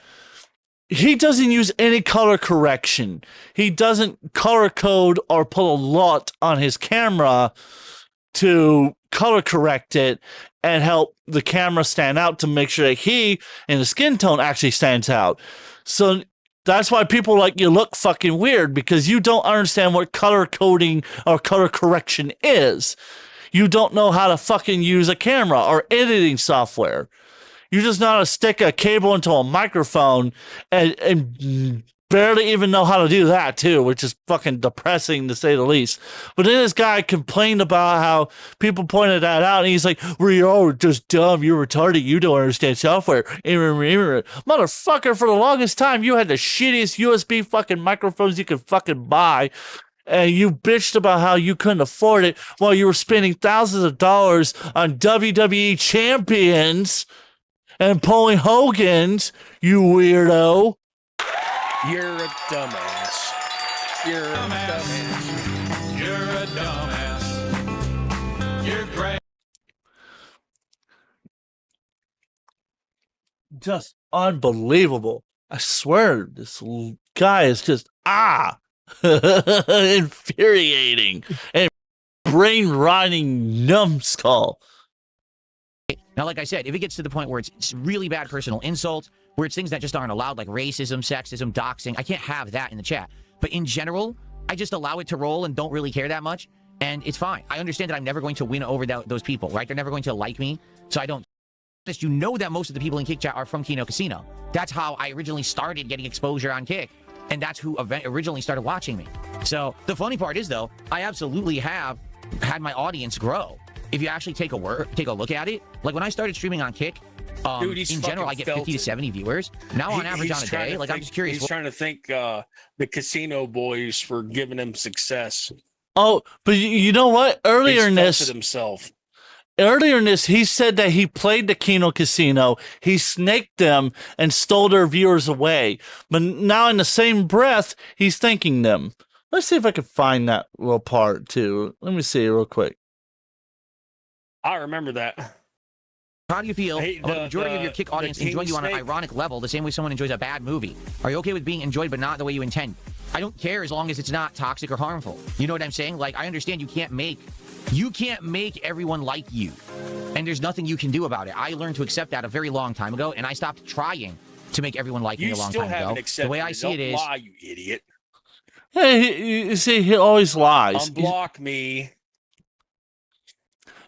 he doesn't use any color correction. He doesn't color code or put a lot on his camera to color correct it and help the camera stand out to make sure that he and the skin tone actually stands out. So that's why people like you look fucking weird, because you don't understand what color coding or color correction is. You don't know how to fucking use a camera or editing software. You just know how to stick a cable into a microphone and barely even know how to do that too, which is fucking depressing to say the least. But then this guy complained about how people pointed that out, and he's like, "We're all just dumb. You're retarded. You don't understand software." Motherfucker, for the longest time, you had the shittiest USB fucking microphones you could fucking buy. And you bitched about how you couldn't afford it while you were spending thousands of dollars on WWE champions and pulling Hogan's, you weirdo. You're a dumbass. You're a dumbass. You're a dumbass. You're great. Just unbelievable. I swear, this guy is just, infuriating and brain-rotting numbskull. Now, like I said, if it gets to the point where it's really bad personal insults, where it's things that just aren't allowed, like racism, sexism, doxing, I can't have that in the chat. But in general, I just allow it to roll and don't really care that much, and it's fine. I understand that I'm never going to win over those people, right? They're never going to like me, so I don't. You know that most of the people in Kick Chat are from Kino Casino. That's how I originally started getting exposure on Kick, and that's who originally started watching me. So the funny part is, though, I absolutely have had my audience grow. If you actually take a look at it, like when I started streaming on Kick, Dude, in general, I get 50 to 70 viewers. Now, on average, on a day, like, I'm just curious. He's trying to thank the Casino Boys for giving him success. Oh, but you know what? Earlier in this, he said that he played the Kino Casino. He snaked them and stole their viewers away. But now, in the same breath, he's thanking them. Let's see if I can find that little part, too. Let me see real quick. I remember that. How do you feel about the majority of your Kick audience enjoying you on an ironic level, the same way someone enjoys a bad movie? Are you okay with being enjoyed but not the way you intend? I don't care as long as it's not toxic or harmful. You know what I'm saying? Like, I understand you can't make everyone like you, and there's nothing you can do about it. I learned to accept that a very long time ago, and I stopped trying to make everyone like me a long time ago. The way I see it is, lie, you idiot. Hey, you see, he always lies. Unblock me.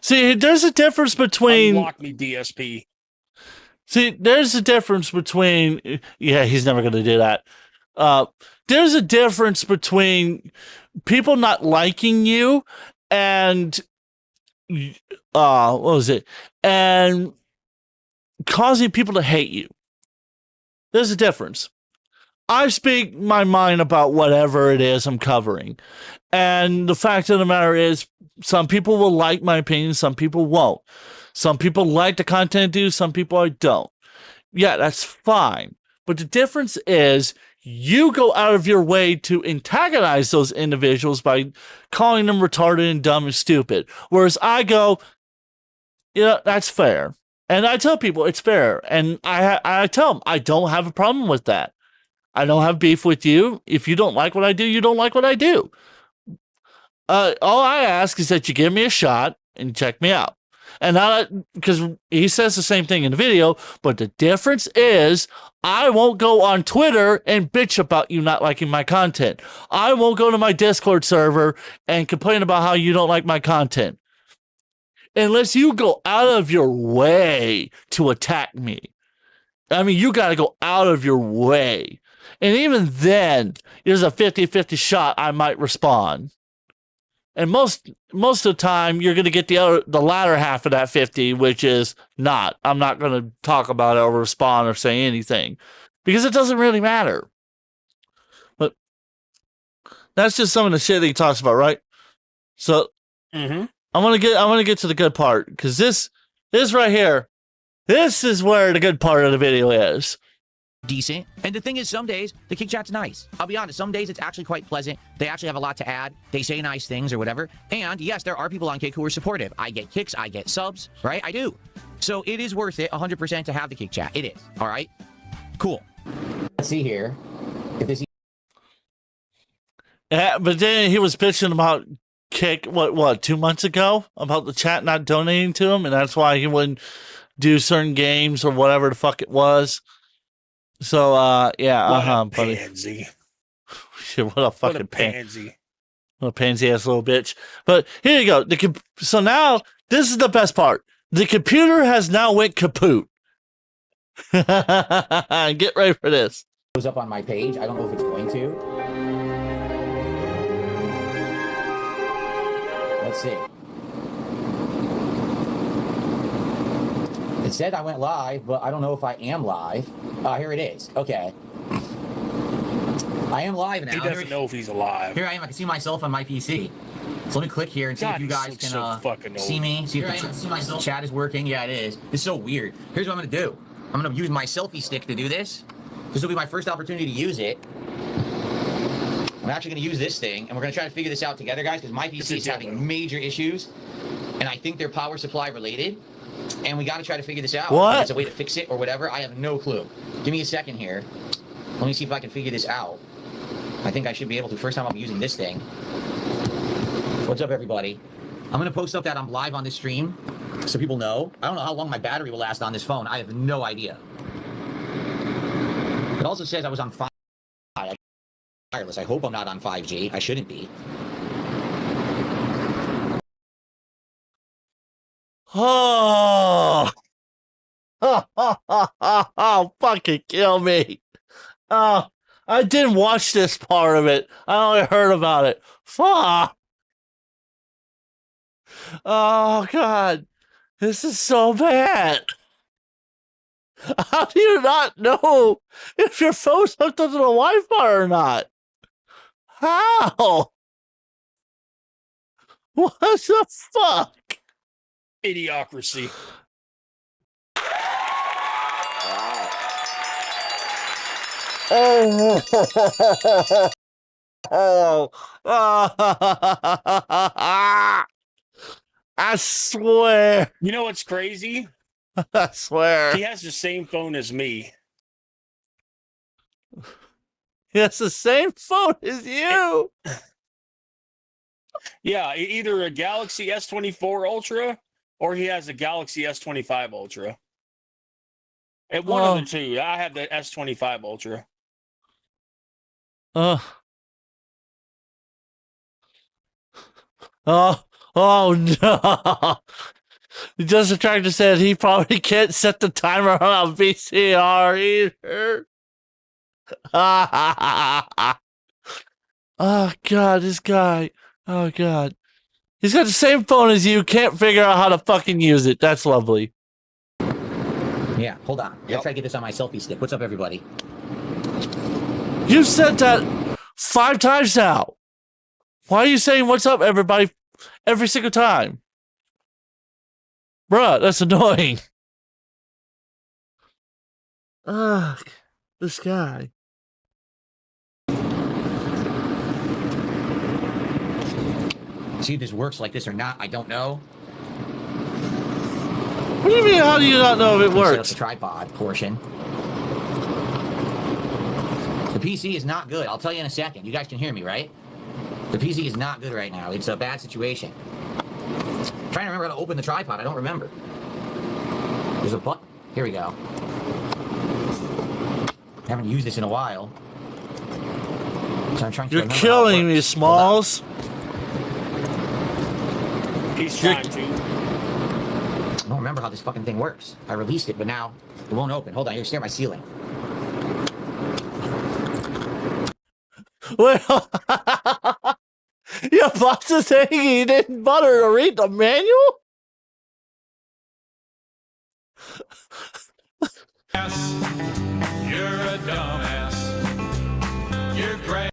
See, there's a difference between... Unblock me, DSP. See, there's a difference between... Yeah, he's never going to do that. There's a difference between people not liking you and... what was it? And causing people to hate you. There's a difference. I speak my mind about whatever it is I'm covering. And the fact of the matter is, some people will like my opinion, some people won't. Some people like the content I do, some people I don't. Yeah, that's fine. But the difference is, you go out of your way to antagonize those individuals by calling them retarded and dumb and stupid. Whereas I go, that's fair. And I tell people it's fair. And I tell them, I don't have a problem with that. I don't have beef with you. If you don't like what I do, you don't like what I do. All I ask is that you give me a shot and check me out. And because he says the same thing in the video, but the difference is I won't go on Twitter and bitch about you not liking my content. I won't go to my Discord server and complain about how you don't like my content. Unless you go out of your way to attack me. I mean, you got to go out of your way. And even then, there's a 50-50 shot I might respond. And most of the time, you're going to get the latter half of that 50, which is not. I'm not going to talk about it or respond or say anything. Because it doesn't really matter. But that's just some of the shit that he talks about, right? So, I want to get to the good part. Because this right here, this is where the good part of the video is. Decent. And the thing is, some days the Kick Chat's nice. I'll be honest, some days it's actually quite pleasant. They actually have a lot to add. They say nice things or whatever. And yes, there are people on Kick who are supportive. I get kicks, I get subs, right? I do. So it is worth it 100% to have the Kick Chat. It is. All right? Cool. Let's see here. If this... Yeah, but then he was bitching about Kick, what, 2 months ago? About the chat not donating to him, and that's why he wouldn't do certain games or whatever the fuck it was. So, yeah, buddy. Pansy. Shit, what a fucking pansy. What a pansy-ass little bitch. But here you go. So now, this is the best part. The computer has now went kaput. Get ready for this. shows up on my page. I don't know if it's going to. Let's see. It said I went live, but I don't know if I am live. Here it is. Okay. I am live now. He doesn't know if he's alive. Here I am. I can see myself on my PC. So let me click here and see if you guys can see me. See if the chat is working. Yeah, it is. It's so weird. Here's what I'm going to do. I'm going to use my selfie stick to do this. This will be my first opportunity to use it. I'm actually going to use this thing, and we're going to try to figure this out together, guys, because my PC is having major issues, and I think they're power supply related, and we got to try to figure this out. What? If it's a way to fix it or whatever. I have no clue. Give me a second here. Let me see if I can figure this out. I think I should be able to. First time I'm using this thing. What's up, everybody? I'm going to post up that I'm live on this stream so people know. I don't know how long my battery will last on this phone. I have no idea. It also says I was on 5G. Wireless. I hope I'm not on 5G. I shouldn't be. Oh, oh, fucking kill me. Oh, I didn't watch this part of it. I only heard about it. Fuck. Oh, God. This is so bad. How do you not know if your phone's hooked up to the Wi-Fi or not? How? What the fuck? Idiocracy. Oh, oh, I swear. You know what's crazy? I swear. He has the same phone as me. He has the same phone as you. Yeah, either a Galaxy S24 Ultra or he has a Galaxy S25 Ultra. And one of the two. I have the S25 Ultra. Oh, oh no. Just trying to say he probably can't set the timer on VCR either. Oh, God, this guy. Oh, God. He's got the same phone as you, can't figure out how to fucking use it. That's lovely. Yeah, hold on. I'll try to get this on my selfie stick. What's up, everybody? You said that 5 times now. Why are you saying what's up, everybody, every single time? Bruh, that's annoying. Ugh, this guy. See if this works like this or not. I don't know. What do you mean, how do you not know if it Set up works? the tripod portion. The PC is not good. I'll tell you in a second. You guys can hear me, right? The PC is not good right now. It's a bad situation. I'm trying to remember how to open the tripod. I don't remember. There's a button. Here we go. Haven't used this in a while. So I'm trying to You're remember how it killing me, works. Smalls. He's trying to. I don't remember how this fucking thing works. I released it, but now it won't open. Hold on, you're staring at my ceiling. Well, your boss is saying he didn't bother to read the manual? You're a dumbass. You're great.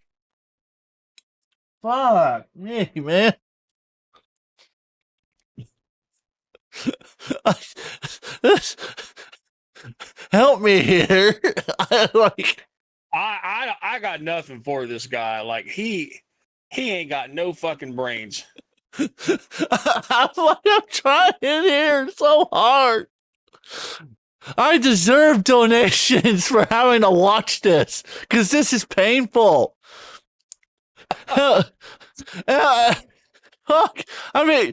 Fuck me, man. Help me here. I got nothing for this guy. Like he ain't got no fucking brains. I'm trying here so hard. I deserve donations for having to watch this because this is painful. Fuck. I mean,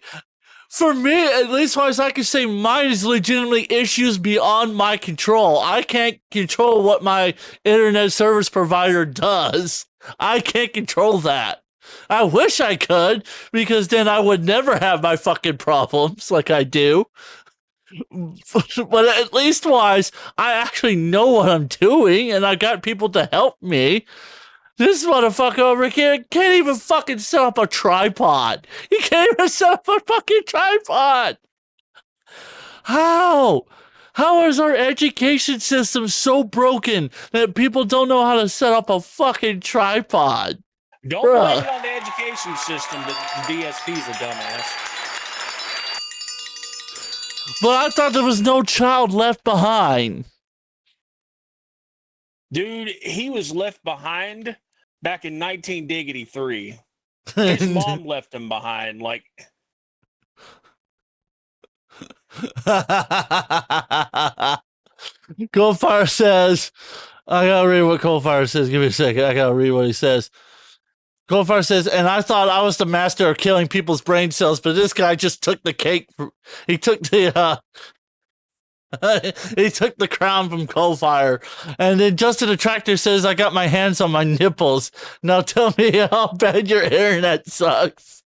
for me, at least far as I can say, mine is legitimately issues beyond my control. I can't control what my internet service provider does. I can't control that. I wish I could, because then I would never have my fucking problems like I do. But at least wise, I actually know what I'm doing, and I got people to help me. This motherfucker over here can't even fucking set up a tripod. He can't even set up a fucking tripod. How? How is our education system so broken that people don't know how to set up a fucking tripod? Don't blame it on the education system that the DSP's a dumbass. But I thought there was no child left behind. Dude, he was left behind back in 1983. His mom left him behind. Like, Coldfire says, I gotta read what Coldfire says. Give me a second. I gotta read what he says. Coldfire says, and I thought I was the master of killing people's brain cells, but this guy just took the cake. He took the he took the crown from Coldfire. And then Justin the Tractor says, I got my hands on my nipples. Now tell me how bad your internet sucks.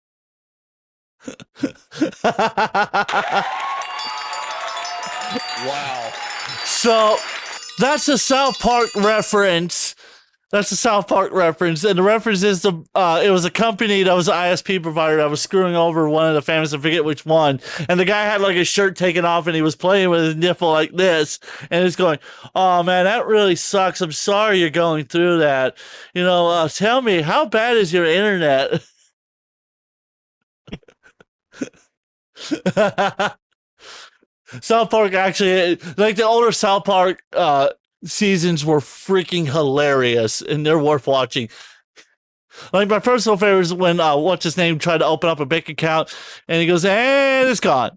wow. So that's a South Park reference. That's a South Park reference, and the reference is it was a company that was an ISP provider that was screwing over one of the families. I forget which one. And the guy had like his shirt taken off, and he was playing with his nipple like this, and he's going, "Oh man, that really sucks. I'm sorry you're going through that. You know, tell me, how bad is your internet?" South Park actually, like the older South Park seasons were freaking hilarious, and they're worth watching. Like my personal favorite is when what's his name tried to open up a bank account, and he goes, "And it's gone."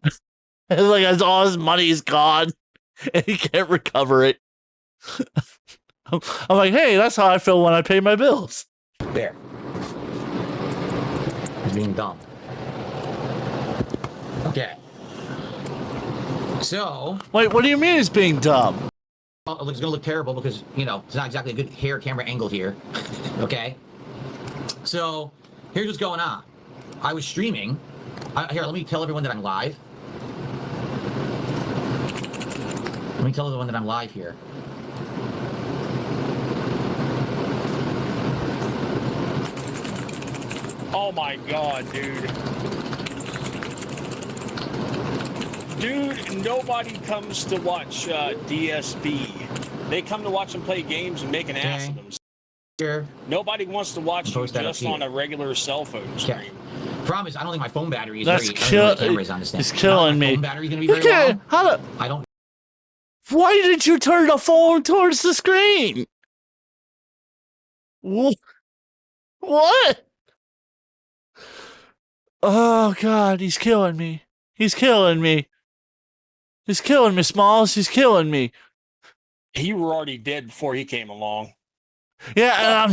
It's like all his money is gone, and he can't recover it. I'm like, hey, that's how I feel when I pay my bills. There. He's being dumb. Okay. So. Wait, what do you mean it's being dumb? It's going to look terrible because, you know, it's not exactly a good hair camera angle here. Okay? So, here's what's going on. I was streaming. Here, let me tell everyone that I'm live. Let me tell everyone that I'm live here. Oh my god, dude. Dude, nobody comes to watch DSP. They come to watch him play games and make an ass of themselves. Sure. Nobody wants to watch you just on a regular cell phone stream. Okay. Problem is, I don't think my phone battery is That's very cameras on this thing. It's killing me. Phone battery's gonna be very long. How the, I don't. why did you turn the phone towards the screen? What? Oh god, he's killing me. He's killing me. He's killing me, Smalls. He's killing me. You were already dead before he came along. Yeah,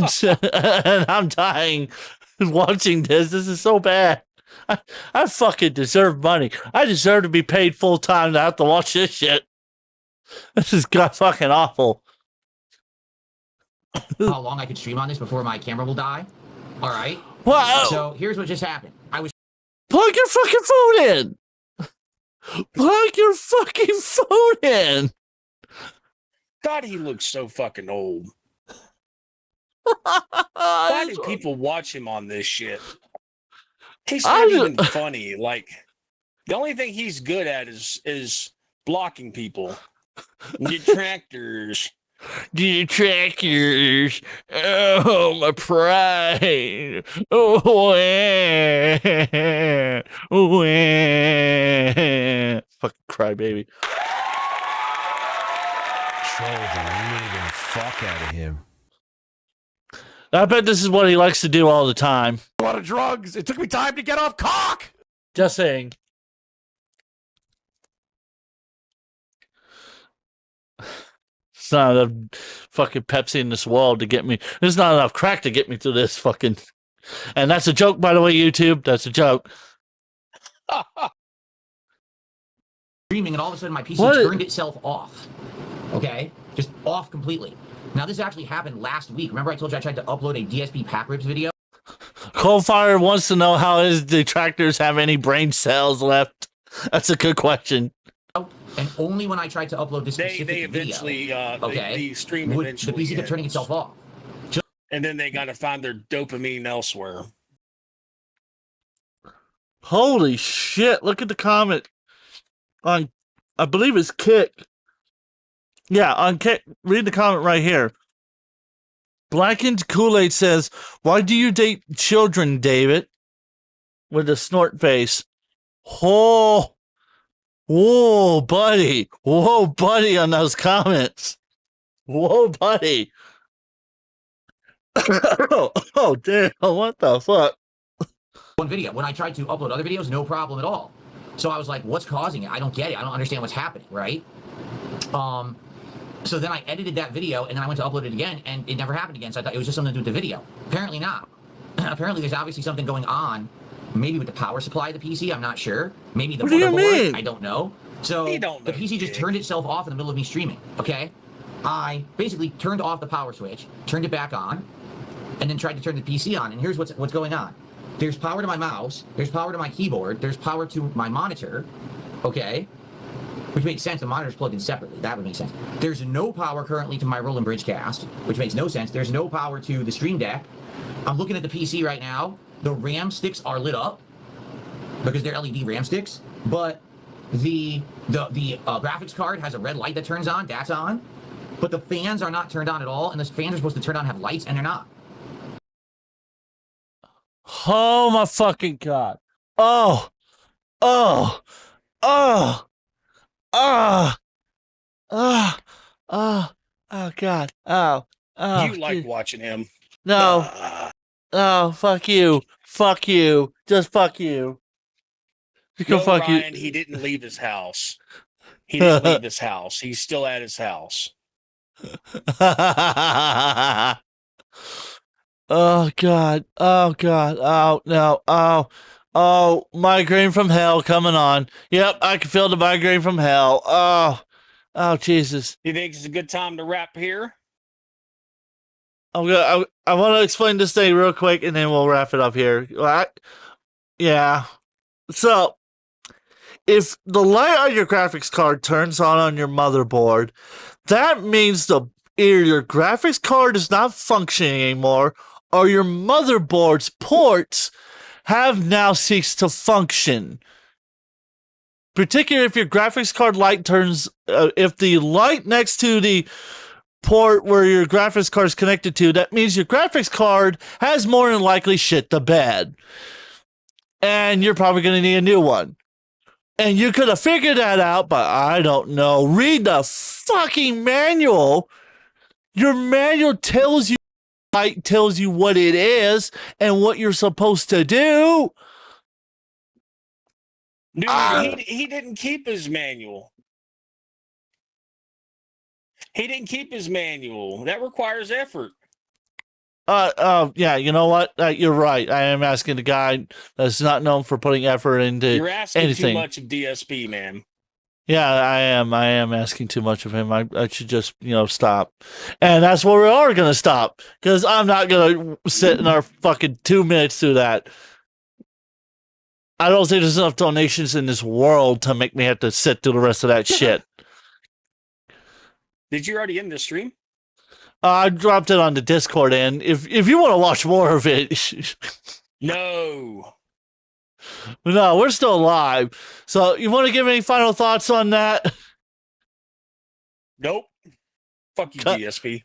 and I'm dying watching this. This is so bad. I fucking deserve money. I deserve to be paid full time to have to watch this shit. This is fucking awful. How long I could stream on this before my camera will die? All right. Wow. So here's what just happened. I was Plug your fucking phone in. Plug your fucking phone in. God, he looks so fucking old. Why do people watch him on this shit? He's not even funny. Like, the only thing he's good at is blocking people. Detractors. Detractors. Oh, my pride. Oh, yeah. Oh, yeah. Fucking crybaby. Troll the living fuck out of him. I bet this is what he likes to do all the time. A lot of drugs. It took me time to get off cock. Just saying. It's not enough fucking Pepsi in this world to get me. There's not enough crack to get me through this fucking. And that's a joke, by the way, YouTube. That's a joke. streaming, and all of a sudden my PC turned itself off. Okay? Just off completely. Now, this actually happened last week. Remember I told you I tried to upload a DSP pack ribs video? Coalfire wants to know how his detractors have any brain cells left. That's a good question. And only when I tried to upload this specific They eventually, video, okay, the stream would eventually the PC kept turning ends. itself off. And then they got to find their dopamine elsewhere. Holy shit! Look at the comment on, I believe it's Kick. Yeah, on Kick. Read the comment right here. Blackened Kool-Aid says, "Why do you date children, David?" With a snort face. Oh, whoa, buddy. Whoa, buddy, on those comments. Whoa, buddy. oh, damn. What the fuck? One video. When I tried to upload other videos, no problem at all. So I was like, what's causing it? I don't get it. I don't understand what's happening, right? So then I edited that video, and then I went to upload it again, and it never happened again. So I thought it was just something to do with the video. Apparently not. Apparently there's obviously something going on, maybe with the power supply of the PC. I'm not sure. Maybe the What do you motherboard. mean? I don't know. So You don't the know, PC just kid. turned itself off in the middle of me streaming, okay? I basically turned off the power switch, turned it back on, and then tried to turn the PC on. And here's what's going on. There's power to my mouse, there's power to my keyboard, there's power to my monitor, okay? Which makes sense, the monitor's plugged in separately, that would make sense. There's no power currently to my Roland Bridge cast, which makes no sense. There's no power to the Stream Deck. I'm looking at the PC right now, the RAM sticks are lit up, because they're LED RAM sticks, but the graphics card has a red light that turns on, that's on, but the fans are not turned on at all, and the fans are supposed to turn on, have lights, and they're not. Oh, my fucking God. Oh, oh, oh, oh, oh, oh, oh, God. Oh, oh. You like dude. watching him. No. Ah. Oh, fuck you. Fuck you. Just fuck you. Just go No, fuck Ryan, you. he didn't leave his house. He didn't leave his house. He's still at his house. Oh, God. Oh, God. Oh, no. Oh, oh, migraine from hell coming on. Yep, I can feel the migraine from hell. Oh, oh, Jesus. You think it's a good time to wrap here? I want to explain this thing real quick, and then we'll wrap it up here. Yeah. So, if the light on your graphics card turns on your motherboard, that means either your graphics card is not functioning anymore, or your motherboard's ports have now ceased to function. Particularly if your graphics card light turns, if the light next to the port where your graphics card is connected to, that means your graphics card has more than likely shit the bed. And you're probably going to need a new one. And you could have figured that out, but I don't know. Read the fucking manual. Your manual tells you what it is and what you're supposed to do. Dude, he didn't keep his manual. He didn't keep his manual. That requires effort. Yeah, you know what? You're right. I am asking the guy that's not known for putting effort into You're asking anything. too much of DSP, man. Yeah, I am asking too much of him. I should just, stop. And that's where we are going to stop. Because I'm not going to sit in our fucking 2 minutes through that. I don't think there's enough donations in this world to make me have to sit through the rest of that shit. Did you already end the stream? I dropped it on the Discord, and if you want to watch more of it, No. no, we're still live. So you want to give any final thoughts on that? Nope. Fuck you, Cut. DSP.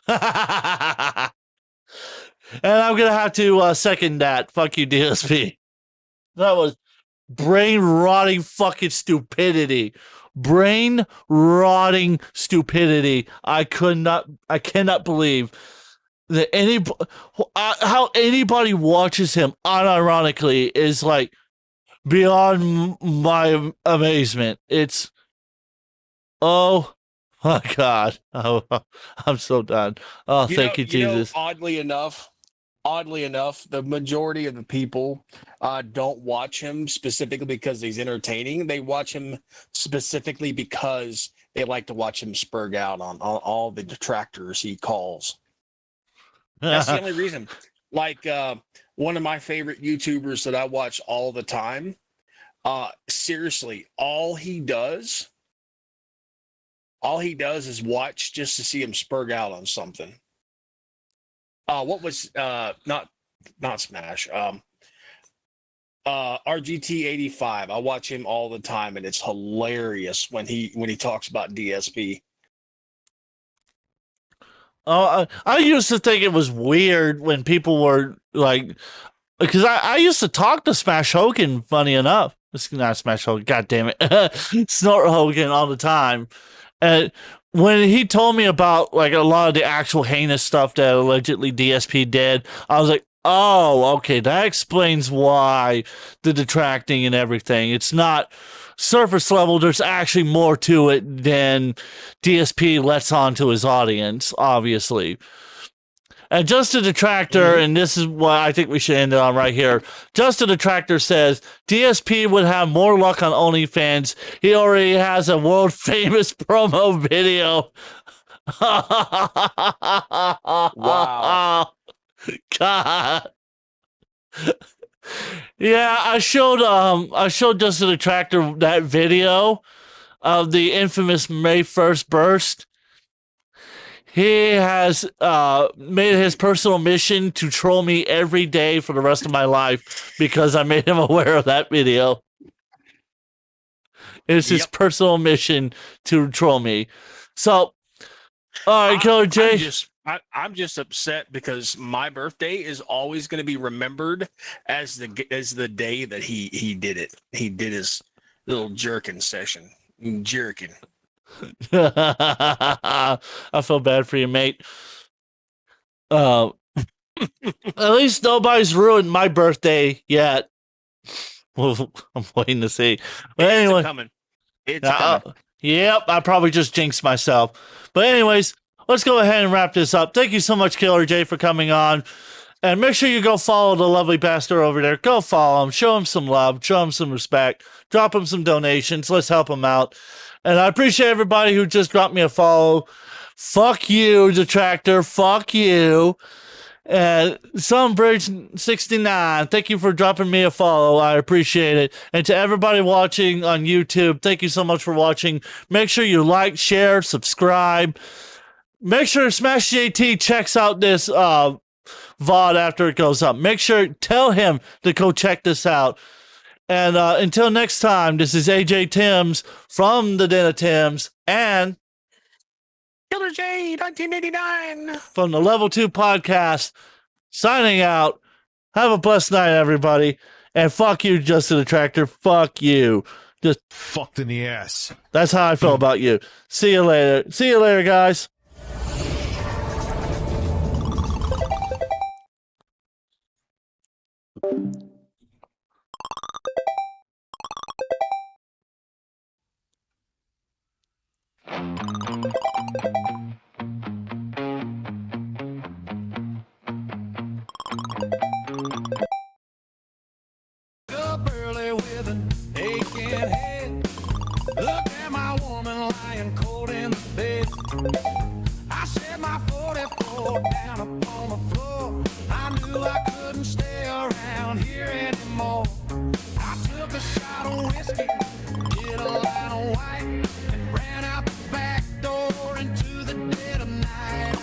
And I'm going to have to second that. Fuck you, DSP. That was brain-rotting fucking stupidity. Brain-rotting stupidity. I cannot believe that how anybody watches him unironically is like beyond my amazement. It's, oh my God. Oh, I'm so done. Oh, thank you, Jesus. Oddly enough, the majority of the people don't watch him specifically because he's entertaining. They watch him specifically because they like to watch him spurg out on all the detractors he calls. That's the only reason. Like one of my favorite YouTubers that I watch all the time, seriously, all he does all he does is watch just to see him spurg out on something. What was not Smash? RGT 85. I watch him all the time, and it's hilarious when he talks about DSP. Oh, I used to think it was weird when people were like, because I used to talk to Smash Hogan, funny enough. It's not Smash Hogan, god damn it. Snort Hogan all the time. And when he told me about like a lot of the actual heinous stuff that allegedly DSP did, I was like, oh, okay, that explains why the detracting and everything. It's not surface level. There's actually more to it than DSP lets on to his audience, obviously. And Just a Detractor, and this is what I think we should end it on right here. Just a Detractor says DSP would have more luck on OnlyFans. He already has a world famous promo video. Wow. God. Yeah, I showed Just a Detractor that video of the infamous May 1st burst. He has made his personal mission to troll me every day for the rest of my life because I made him aware of that video. It's his personal mission to troll me. So, all right, Killer J. I'm just upset because my birthday is always going to be remembered as the day that he did it. He did his little jerking session. Jerking. I feel bad for you, mate. At least nobody's ruined my birthday yet. Well, I'm waiting to see. But anyway, it's coming. It's coming. Yep, I probably just jinxed myself. But anyways, let's go ahead and wrap this up. Thank you so much, Killer J, for coming on. And make sure you go follow the lovely bastard over there. Go follow him. Show him some love. Show him some respect. Drop him some donations. Let's help him out. And I appreciate everybody who just dropped me a follow. Fuck you, Detractor. Fuck you. And Sunbridge69, thank you for dropping me a follow. I appreciate it. And to everybody watching on YouTube, thank you so much for watching. Make sure you like, share, subscribe. Make sure Smash JT checks out this VOD after it goes up. Make sure, tell him to go check this out. And until next time, this is AJ Timms from the Den of Timms and Killer J 1989 from the Level 2 podcast signing out. Have a blessed night, everybody. And fuck you, Just a Detractor. Fuck you. Just Fucked in the ass. that's how I feel about you. See you later. See you later, guys. Up early with an aching head. Look at my woman lying cold in the bed. I set my 44 down upon the floor. I knew I couldn't stay around here anymore. I took a shot of whiskey, did a line of white, and ran out the back door into the dead of night.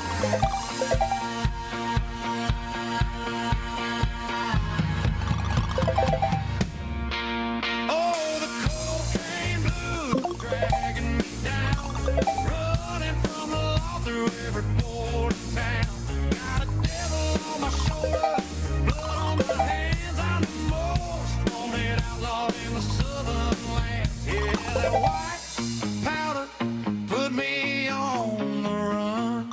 Oh, the cocaine blues dragging me down, running from the law through every port of town. Got a devil on my shoulder, blood on my hands. I'm the most wanted outlaw in the southern lands. Yeah, that white powder put me on the run.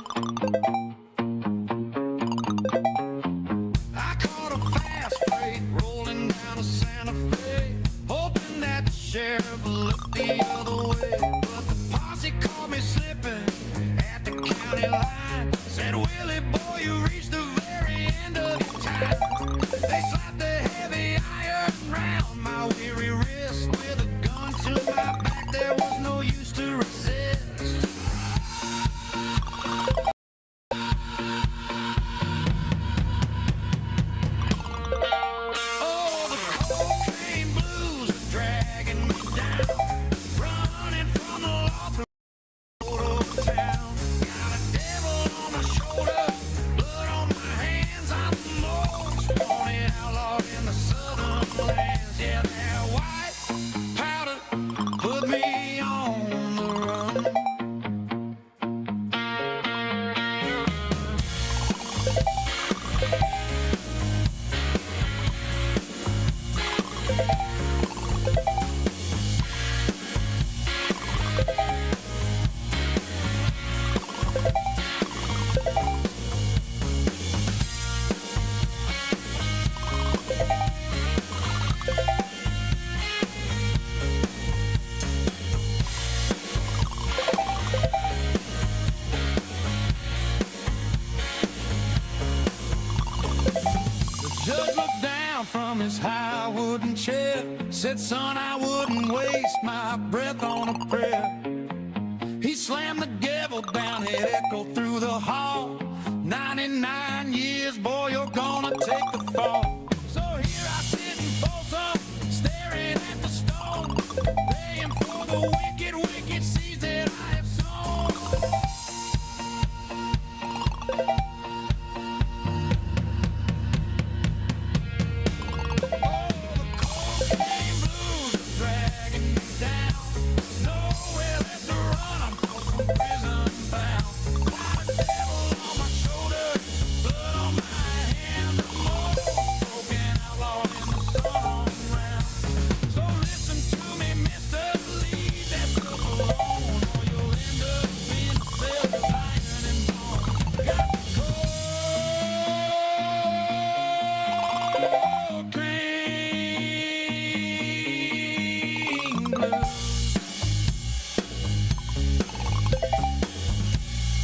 I caught a fast freight rolling down to Santa Fe, hoping that the sheriff looked the other way. But the posse caught me slipping at the county line. Said, Willie, boy, you reached the very end of your time. They slapped the heavy iron round my weary wrist. With a gun to my back, there was no use to resist. Oh, the cocaine blues are dragging me down, his high wooden chair. Said, son, I wouldn't waste my breath on a prayer. He slammed the gavel down, it echoed through the hall. 99